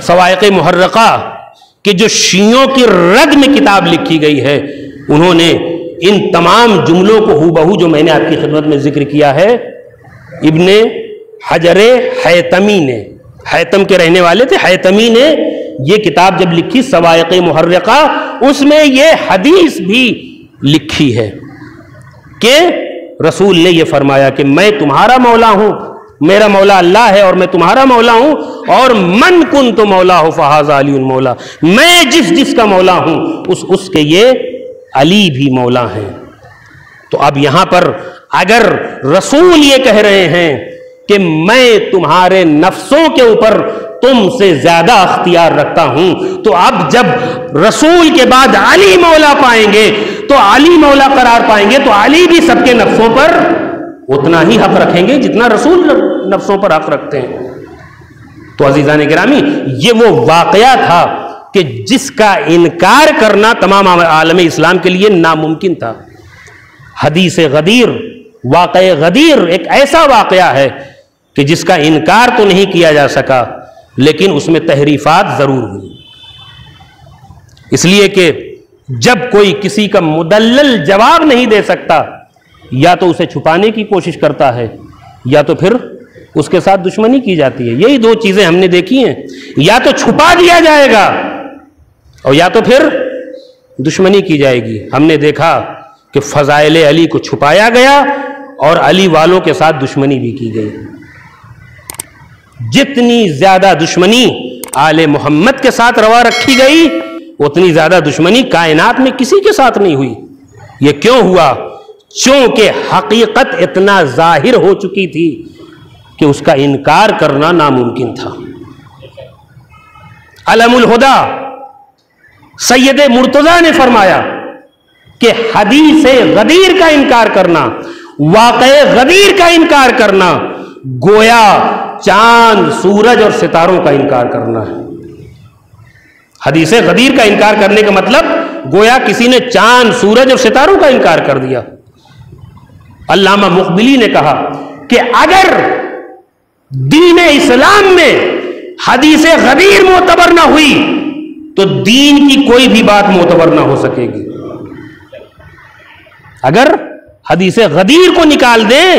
صواعق محرقہ کہ جو شیعوں کی رد میں کتاب لکھی گئی ہے، انہوں نے ان تمام جملوں کو ہو بہو جو میں نے آپ کی خدمت میں ذکر کیا ہے، ابن حجر حیتمی نے، حیتم کے رہنے والے تھے، حیتمی نے یہ کتاب جب لکھی صواعق محرقہ، اس میں یہ حدیث بھی لکھی ہے کہ رسول نے یہ فرمایا کہ میں تمہارا مولا ہوں، میرا مولا اللہ ہے اور میں تمہارا مولا ہوں، اور من کنت مولا فہذا علی مولا، میں جس کا مولا ہوں اس کے یہ علی بھی مولا ہیں۔ تو اب یہاں پر اگر رسول یہ کہہ رہے ہیں کہ میں تمہارے نفسوں کے اوپر تم سے زیادہ اختیار رکھتا ہوں۔ تو اب جب رسول کے بعد علی مولا پائیں گے تو علی مولا قرار پائیں گے، تو علی بھی سب کے نفسوں پر اتنا ہی حق رکھیں گے جتنا رسول نفسوں پر حق رکھتے ہیں۔ تو عزیزان گرامی، یہ وہ واقعہ تھا کہ جس کا انکار کرنا تمام عالم اسلام کے لیے ناممکن تھا۔ حدیث غدیر، واقع غدیر ایک ایسا واقعہ ہے کہ جس کا انکار تو نہیں کیا جا سکا، لیکن اس میں تحریفات ضرور ہوئی، اس لیے کہ جب کوئی کسی کا مدلل جواب نہیں دے سکتا، یا تو اسے چھپانے کی کوشش کرتا ہے یا تو پھر اس کے ساتھ دشمنی کی جاتی ہے۔ یہی دو چیزیں ہم نے دیکھی ہیں، یا تو چھپا دیا جائے گا اور یا تو پھر دشمنی کی جائے گی۔ ہم نے دیکھا کہ فضائل علی کو چھپایا گیا اور علی والوں کے ساتھ دشمنی بھی کی گئی۔ جتنی زیادہ دشمنی آل محمد کے ساتھ روا رکھی گئی، اتنی زیادہ دشمنی کائنات میں کسی کے ساتھ نہیں ہوئی۔ یہ کیوں ہوا؟ چونکہ حقیقت اتنا ظاہر ہو چکی تھی کہ اس کا انکار کرنا ناممکن تھا۔ علم الہدا سید مرتضیٰ نے فرمایا کہ حدیث غدیر کا انکار کرنا، واقع غدیر کا انکار کرنا، گویا چاند، سورج اور ستاروں کا انکار کرنا ہے۔ حدیث غدیر کا انکار کرنے کا مطلب گویا کسی نے چاند، سورج اور ستاروں کا انکار کر دیا۔ علامہ مقبلی نے کہا کہ اگر دین اسلام میں حدیث غدیر معتبر نہ ہوئی تو دین کی کوئی بھی بات معتبر نہ ہو سکے گی۔ اگر حدیث غدیر کو نکال دیں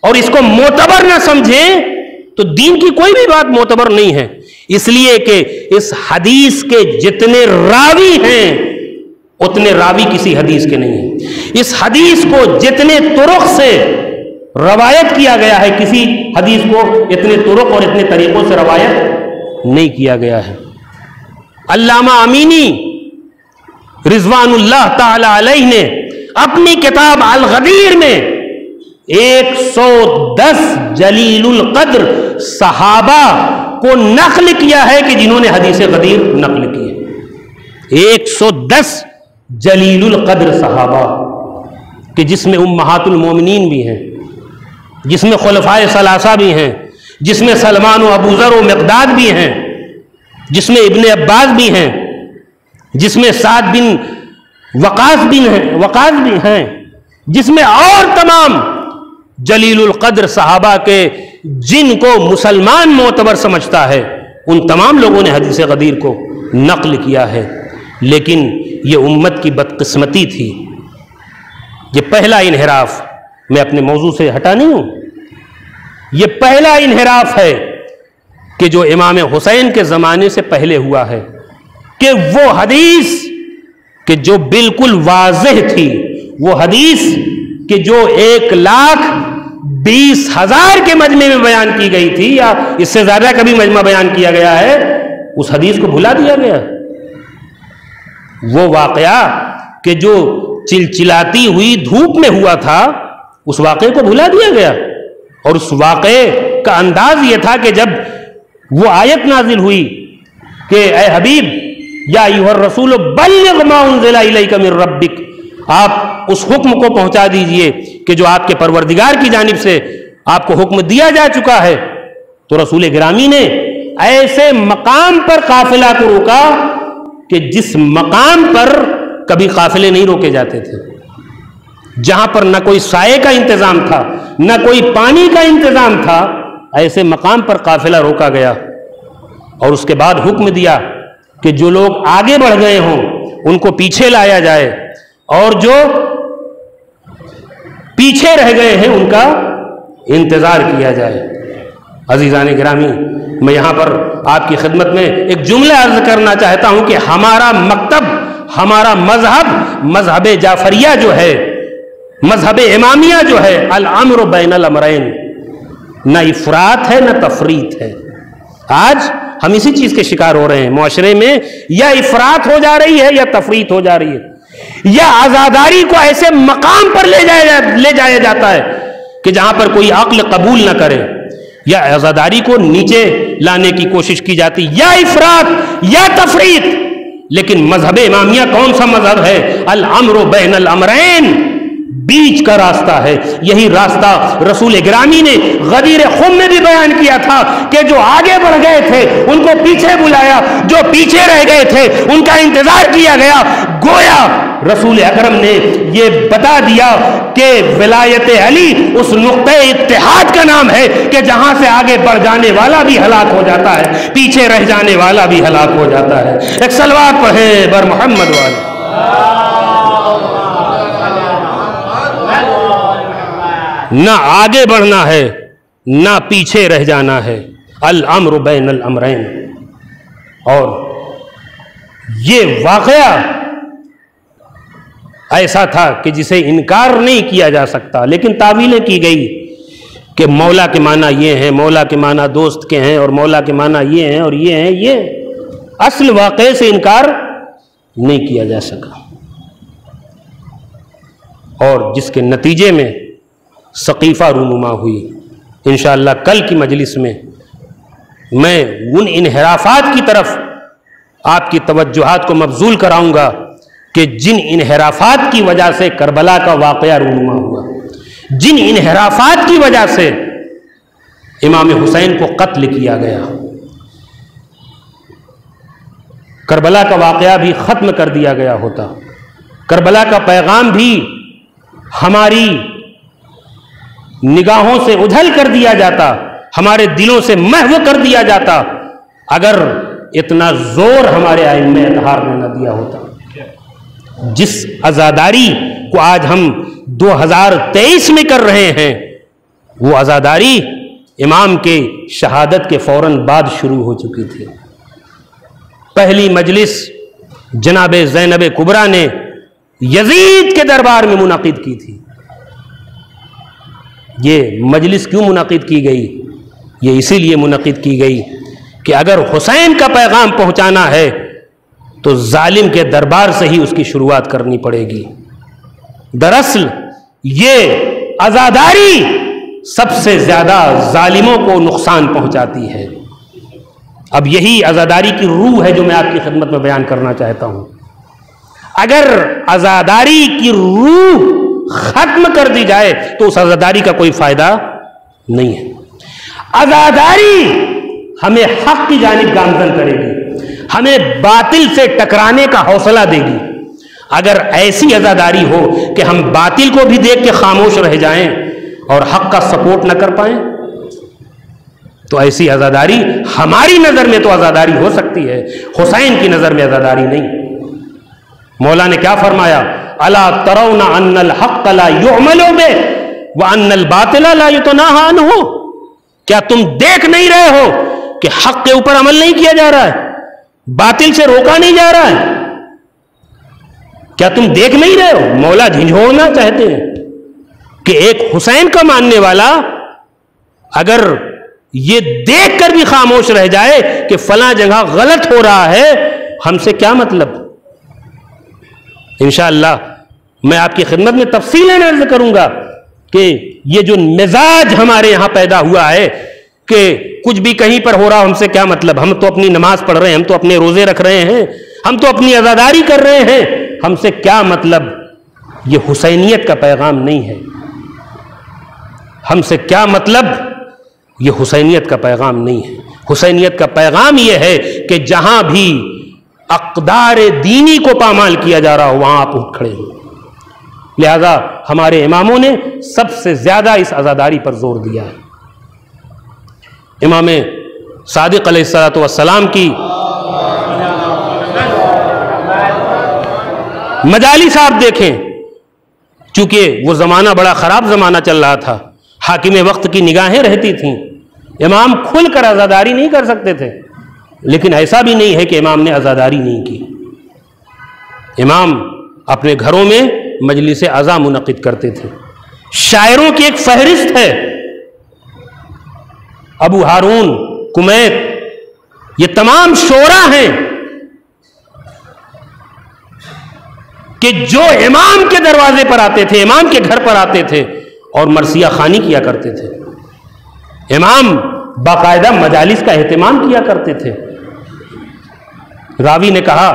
اور اس کو معتبر نہ سمجھیں تو دین کی کوئی بھی بات معتبر نہیں ہے، اس لیے کہ اس حدیث کے جتنے راوی ہیں اتنے راوی کسی حدیث کے نہیں ہیں۔ اس حدیث کو جتنے طرق سے روایت کیا گیا ہے، کسی حدیث کو اتنے طرق اور اتنے طریقوں سے روایت نہیں کیا گیا ہے۔ علامہ امینی رضوان اللہ تعالی علیہ نے اپنی کتاب الغدیر میں 110 جلیل القدر صحابہ کو نقل کیا ہے کہ جنہوں نے حدیث غدیر نقل کی ہے۔ 110 جلیل القدر صحابہ کہ جس میں امہات المومنین بھی ہیں، جس میں خلفائے ثلاثہ بھی ہیں، جس میں سلمان و ابو ذر و مقداد بھی ہیں، جس میں ابن عباس بھی ہیں، جس میں سعد بن وقاص بھی ہیں، جس میں اور تمام جلیل القدر صحابہ کے جن کو مسلمان معتبر سمجھتا ہے، ان تمام لوگوں نے حدیث غدیر کو نقل کیا ہے۔ لیکن یہ امت کی بدقسمتی تھی۔ یہ پہلا انحراف، میں اپنے موضوع سے ہٹا نہیں ہوں، یہ پہلا انحراف ہے کہ جو امام حسین کے زمانے سے پہلے ہوا ہے، کہ وہ حدیث کہ جو بالکل واضح تھی، وہ حدیث کہ جو 1,20,000 کے مجمع میں بیان کی گئی تھی یا اس سے زیادہ کبھی مجمع بیان کیا گیا ہے، اس حدیث کو بھلا دیا گیا۔ وہ واقعہ کہ جو چلچلاتی ہوئی دھوپ میں ہوا تھا، اس واقعے کو بھلا دیا گیا، اور اس واقعے کا انداز یہ تھا کہ جب وہ آیت نازل ہوئی کہ اے حبیب یا ایھا الرسول بلغ ما انزل الیک من ربک، آپ اس حکم کو پہنچا دیجئے کہ جو آپ کے پروردگار کی جانب سے آپ کو حکم دیا جا چکا ہے۔ تو رسول گرامی نے ایسے مقام پر قافلہ کو روکا کہ جس مقام پر کبھی قافلے نہیں روکے جاتے تھے، جہاں پر نہ کوئی سائے کا انتظام تھا، نہ کوئی پانی کا انتظام تھا، ایسے مقام پر قافلہ روکا گیا، اور اس کے بعد حکم دیا کہ جو لوگ آگے بڑھ گئے ہوں ان کو پیچھے لایا جائے، اور جو پیچھے رہ گئے ہیں ان کا انتظار کیا جائے۔ عزیزان گرامی، میں یہاں پر آپ کی خدمت میں ایک جملہ عرض کرنا چاہتا ہوں کہ ہمارا مکتب، ہمارا مذہب جعفریہ جو ہے، مذہب امامیہ جو ہے، الامر بین الامرین، نہ افراط ہے نہ تفریط ہے۔ آج ہم اسی چیز کے شکار ہو رہے ہیں، معاشرے میں یا افراط ہو جا رہی ہے یا تفریط ہو جا رہی ہے، یا عزاداری کو ایسے مقام پر لے جایا جاتا ہے کہ جہاں پر کوئی عقل قبول نہ کرے، یا عزاداری کو نیچے لانے کی کوشش کی جاتی، یا افراط یا تفریط. لیکن مذہب امامیہ کون سا مذہب ہے؟ الامر بین الامرین، بیچ کا راستہ ہے. یہی راستہ رسول گرامی نے غدیر خم میں بھی بیان کیا تھا کہ جو آگے بڑھ گئے تھے ان کو پیچھے بلایا، جو پیچھے رہ گئے تھے ان کا انتظار کیا گیا. گویا رسول اکرم نے یہ بتا دیا کہ ولایت علی اس نقطۂ اتحاد کا نام ہے کہ جہاں سے آگے بڑھ جانے والا بھی ہلاک ہو جاتا ہے، پیچھے رہ جانے والا بھی ہلاک ہو جاتا ہے. ایک صلوات پڑھیں بر محمد والے. نہ آگے بڑھنا ہے نہ پیچھے رہ جانا ہے. الامر بین الامرین. اور یہ واقعہ ایسا تھا کہ جسے انکار نہیں کیا جا سکتا، لیکن تعویلیں کی گئی کہ مولا کے معنی یہ ہیں، مولا کے معنی دوست کے ہیں، اور مولا کے معنی یہ ہیں اور یہ ہیں. یہ اصل واقعے سے انکار نہیں کیا جا سکا، اور جس کے نتیجے میں ثقیفہ رونما ہوئی. انشاءاللہ کل کی مجلس میں میں ان انحرافات کی طرف آپ کی توجہات کو مبذول کراؤں گا کہ جن انحرافات کی وجہ سے کربلا کا واقعہ رونما ہوا، جن انحرافات کی وجہ سے امام حسین کو قتل کیا گیا. کربلا کا واقعہ بھی ختم کر دیا گیا ہوتا، کربلا کا پیغام بھی ہماری نگاہوں سے اجھل کر دیا جاتا، ہمارے دلوں سے محو کر دیا جاتا، اگر اتنا زور ہمارے ائمہ اطہار نے نہ دیا ہوتا. جس عزاداری کو آج ہم 2023 میں کر رہے ہیں، وہ عزاداری امام کے شہادت کے فوراً بعد شروع ہو چکی تھی. پہلی مجلس جناب زینب کبریٰ نے یزید کے دربار میں منعقد کی تھی. یہ مجلس کیوں منعقد کی گئی؟ یہ اسی لیے منعقد کی گئی کہ اگر حسین کا پیغام پہنچانا ہے تو ظالم کے دربار سے ہی اس کی شروعات کرنی پڑے گی. دراصل یہ عزاداری سب سے زیادہ ظالموں کو نقصان پہنچاتی ہے. اب یہی عزاداری کی روح ہے جو میں آپ کی خدمت میں بیان کرنا چاہتا ہوں. اگر عزاداری کی روح ختم کر دی جائے تو اس عزاداری کا کوئی فائدہ نہیں ہے. عزاداری ہمیں حق کی جانب گامزن کرے گی، ہمیں باطل سے ٹکرانے کا حوصلہ دے گی. اگر ایسی عزاداری ہو کہ ہم باطل کو بھی دیکھ کے خاموش رہ جائیں اور حق کا سپورٹ نہ کر پائیں تو ایسی عزاداری ہماری نظر میں تو عزاداری ہو سکتی ہے، حسین کی نظر میں عزاداری نہیں. مولا نے کیا فرمایا؟ الا ترون ان الحق لا يعمل به وان الباطل لا يتناهى عنه. کیا تم دیکھ نہیں رہے ہو کہ حق کے اوپر عمل نہیں کیا جا رہا ہے، باطل سے روکا نہیں جا رہا ہے؟ کیا تم دیکھ نہیں رہے ہو؟ مولا جھنجھوڑنا چاہتے ہیں کہ ایک حسین کا ماننے والا اگر یہ دیکھ کر بھی خاموش رہ جائے کہ فلاں جگہ غلط ہو رہا ہے، ہم سے کیا مطلب؟ انشاءاللہ میں آپ کی خدمت میں تفصیلاً عرض کروں گا کہ یہ جو مزاج ہمارے یہاں پیدا ہوا ہے کہ کچھ بھی کہیں پر ہو رہا ہم سے کیا مطلب، ہم تو اپنی نماز پڑھ رہے ہیں، ہم تو اپنے روزے رکھ رہے ہیں، ہم تو اپنی عزاداری کر رہے ہیں، ہم سے کیا مطلب. یہ حسینیت کا پیغام نہیں ہے. ہم سے کیا مطلب، یہ حسینیت کا پیغام نہیں ہے. حسینیت کا پیغام یہ ہے کہ جہاں بھی اقدار دینی کو پامال کیا جا رہا ہو وہاں آپ اٹھ کھڑے ہوں. لہذا ہمارے اماموں نے سب سے زیادہ اس عزاداری پر زور دیا ہے. امام صادق علیہ الصلوۃ والسلام کی مجالس آپ دیکھیں، چونکہ وہ زمانہ بڑا خراب زمانہ چل رہا تھا، حاکم وقت کی نگاہیں رہتی تھیں، امام کھل کر عزاداری نہیں کر سکتے تھے. لیکن ایسا بھی نہیں ہے کہ امام نے عزاداری نہیں کی. امام اپنے گھروں میں مجلس عزا منعقد کرتے تھے. شاعروں کی ایک فہرست ہے، ابو ہارون، کمیت، یہ تمام شعرا ہیں کہ جو امام کے دروازے پر آتے تھے، امام کے گھر پر آتے تھے اور مرثیہ خوانی کیا کرتے تھے. امام باقاعدہ مجالس کا اہتمام کیا کرتے تھے۔ راوی نے کہا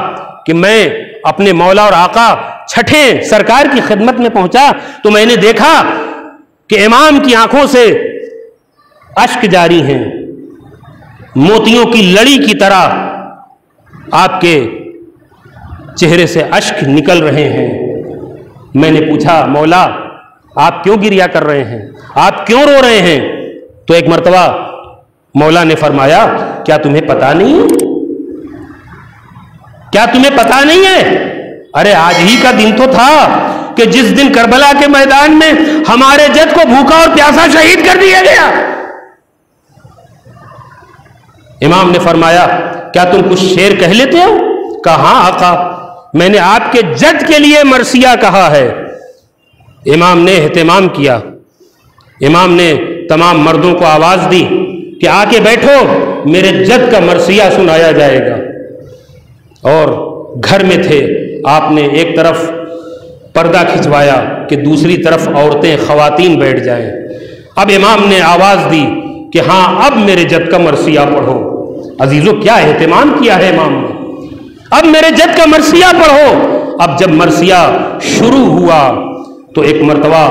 کہ میں اپنے مولا اور آقا چھٹے سرکار کی خدمت میں پہنچا تو میں نے دیکھا کہ امام کی آنکھوں سے اشک جاری ہیں، موتیوں کی لڑی کی طرح آپ کے چہرے سے اشک نکل رہے ہیں۔ میں نے پوچھا مولا آپ کیوں گریا کر رہے ہیں، آپ کیوں رو رہے ہیں؟ تو ایک مرتبہ مولا نے فرمایا کیا تمہیں پتا نہیں ہے، کیا تمہیں پتا نہیں ہے؟ ارے آج ہی کا دن تو تھا کہ جس دن کربلا کے میدان میں ہمارے جد کو بھوکا اور پیاسا شہید کر دیا گیا۔ امام نے فرمایا کیا تم کچھ شعر کہہ لیتے ہو؟ کہا ہاں آقا، میں نے آپ کے جد کے لیے مرثیہ کہا ہے۔ امام نے اہتمام کیا، امام نے تمام مردوں کو آواز دی کہ آ کے بیٹھو، میرے جد کا مرثیہ سنایا جائے گا۔ اور گھر میں تھے، آپ نے ایک طرف پردہ کھنچوایا کہ دوسری طرف عورتیں خواتین بیٹھ جائیں۔ اب امام نے آواز دی کہ ہاں اب میرے جد کا مرثیہ پڑھو۔ عزیزو کیا اہتمام کیا ہے امام نے، اب میرے جد کا مرثیہ پڑھو۔ اب جب مرثیہ شروع ہوا تو ایک مرتبہ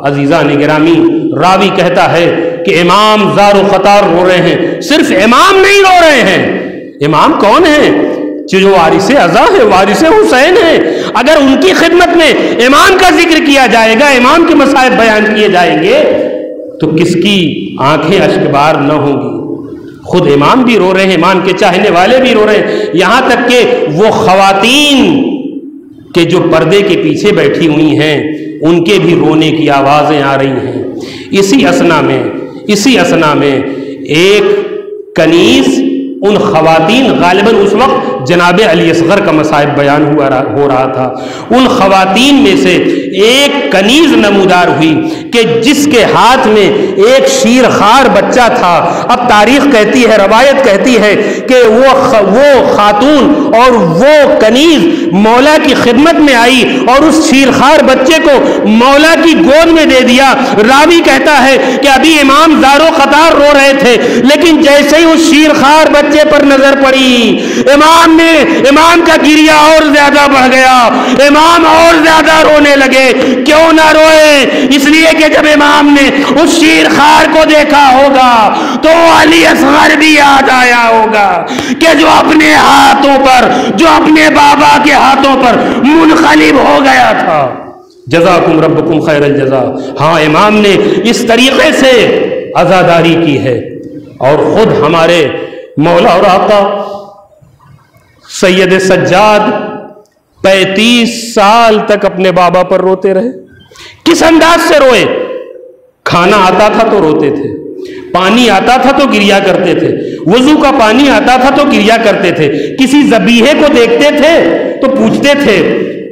عزیزان گرامی راوی کہتا ہے کہ امام زار و خطار رو رہے ہیں۔ صرف امام نہیں رو رہے ہیں، امام کون ہیں؟ جو وارث ازا ہے، وارث حسین ہے۔ اگر ان کی خدمت میں امام کا ذکر کیا جائے گا، امام کے مصائب بیان کیے جائیں گے تو کس کی آنکھیں اشکبار نہ ہوں گی؟ خود امام بھی رو رہے ہیں، امام کے چاہنے والے بھی رو رہے ہیں، یہاں تک کہ وہ خواتین کہ جو پردے کے پیچھے بیٹھی ہوئی ہیں ان کے بھی رونے کی آوازیں آ رہی ہیں۔ اسی اسنا میں ایک کنیز ان خواتین، غالباً اس وقت جناب علی اصغر کا مصائب بیان ہو رہا تھا، ان خواتین میں سے ایک کنیز نمودار ہوئی کہ جس کے ہاتھ میں ایک شیرخوار بچہ تھا۔ اب تاریخ کہتی ہے، روایت کہتی ہے کہ وہ خاتون اور وہ کنیز مولا کی خدمت میں آئی اور اس شیرخوار بچے کو مولا کی گود میں دے دیا۔ راوی کہتا ہے کہ ابھی امام زار و خطار رو رہے تھے، لیکن جیسے ہی اس شیرخوار بچے پر نظر پڑی، امام کا گریہ اور زیادہ بڑھ گیا، امام اور زیادہ رونے لگے۔ کیوں نہ روئے؟ اس لیے کہ جب امام نے اس شیرخوار کو دیکھا ہوگا تو علی اصغر بھی یاد آیا ہوگا کہ جو اپنے ہاتھوں پر، جو اپنے بابا کے ہاتھوں پر منقلب ہو گیا تھا۔ جزاکم ربکم خیر الجزا۔ ہاں امام نے اس طریقے سے عزاداری کی ہے، اور خود ہمارے مولا اور آقا سید سجاد 35 سال تک اپنے بابا پر روتے رہے۔ کس انداز سے روئے؟ کھانا آتا تھا تو روتے تھے، پانی آتا تھا تو گریا کرتے تھے، وضو کا پانی آتا تھا تو گریا کرتے تھے، کسی ذبیحے کو دیکھتے تھے تو پوچھتے تھے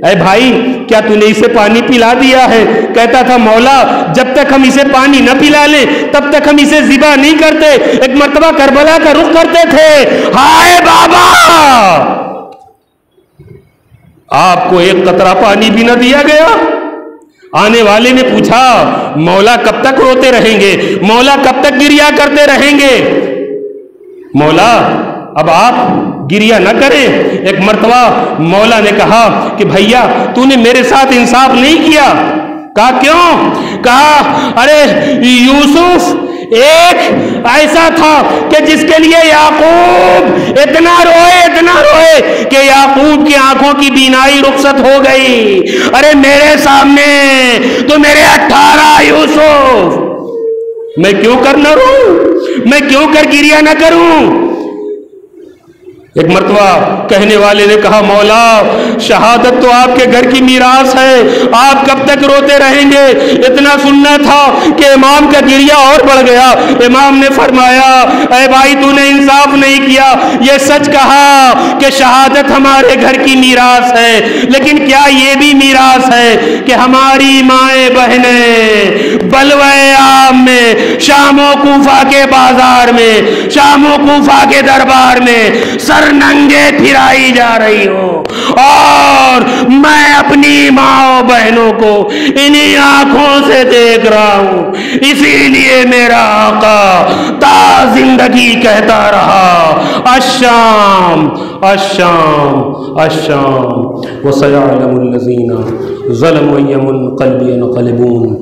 اے بھائی کیا تو نے اسے پانی پلا دیا ہے؟ کہتا تھا مولا جب تک ہم اسے پانی نہ پلا لیں تب تک ہم اسے ذبح نہیں کرتے۔ ایک مرتبہ کربلا کا رخ کرتے تھے، ہائے بابا آپ کو ایک قطرہ پانی بھی نہ دیا گیا۔ آنے والے نے پوچھا مولا کب تک روتے رہیں گے، مولا کب تک گریا کرتے رہیں گے؟ مولا اب آپ گریہ نہ کریں۔ ایک مرتبہ مولا نے کہا کہ بھیا تو نے میرے ساتھ انصاف نہیں کیا۔ کہا کیوں؟ کہا ارے یوسف ایک ایسا تھا کہ جس کے لیے یعقوب اتنا روئے کہ یعقوب کی آنکھوں کی بینائی رخصت ہو گئی۔ ارے میرے سامنے تو میرے 18 یوسف، میں کیوں کر نہ روؤں، میں کیوں کر گریہ نہ کروں؟ ایک مرتبہ کہنے والے نے کہا مولا شہادت تو آپ کے گھر کی میراث ہے، آپ کب تک روتے رہیں گے؟ اتنا سننا تھا کہ امام کا گریہ اور بڑھ گیا۔ امام نے فرمایا اے بھائی تو نے انصاف نہیں کیا، یہ سچ کہا کہ شہادت ہمارے گھر کی میراث ہے، لیکن کیا یہ بھی میراث ہے کہ ہماری مائیں بہنیں بلوے عام میں، شام و کوفہ کے بازار میں، شام و کوفہ کے دربار میں سر پر ننگے پھرائی جا رہی ہو، اور میں اپنی ماں بہنوں کو انہی آنکھوں سے دیکھ رہا ہوں۔ اسی لیے میرا آقا تا زندگی کہتا رہا الشام الشام الشام، وَسَيَعْلَمُ الَّذِينَ ظَلَمُوا أَيَّ مُنقَلِبٍ يَنقَلِبُونَ۔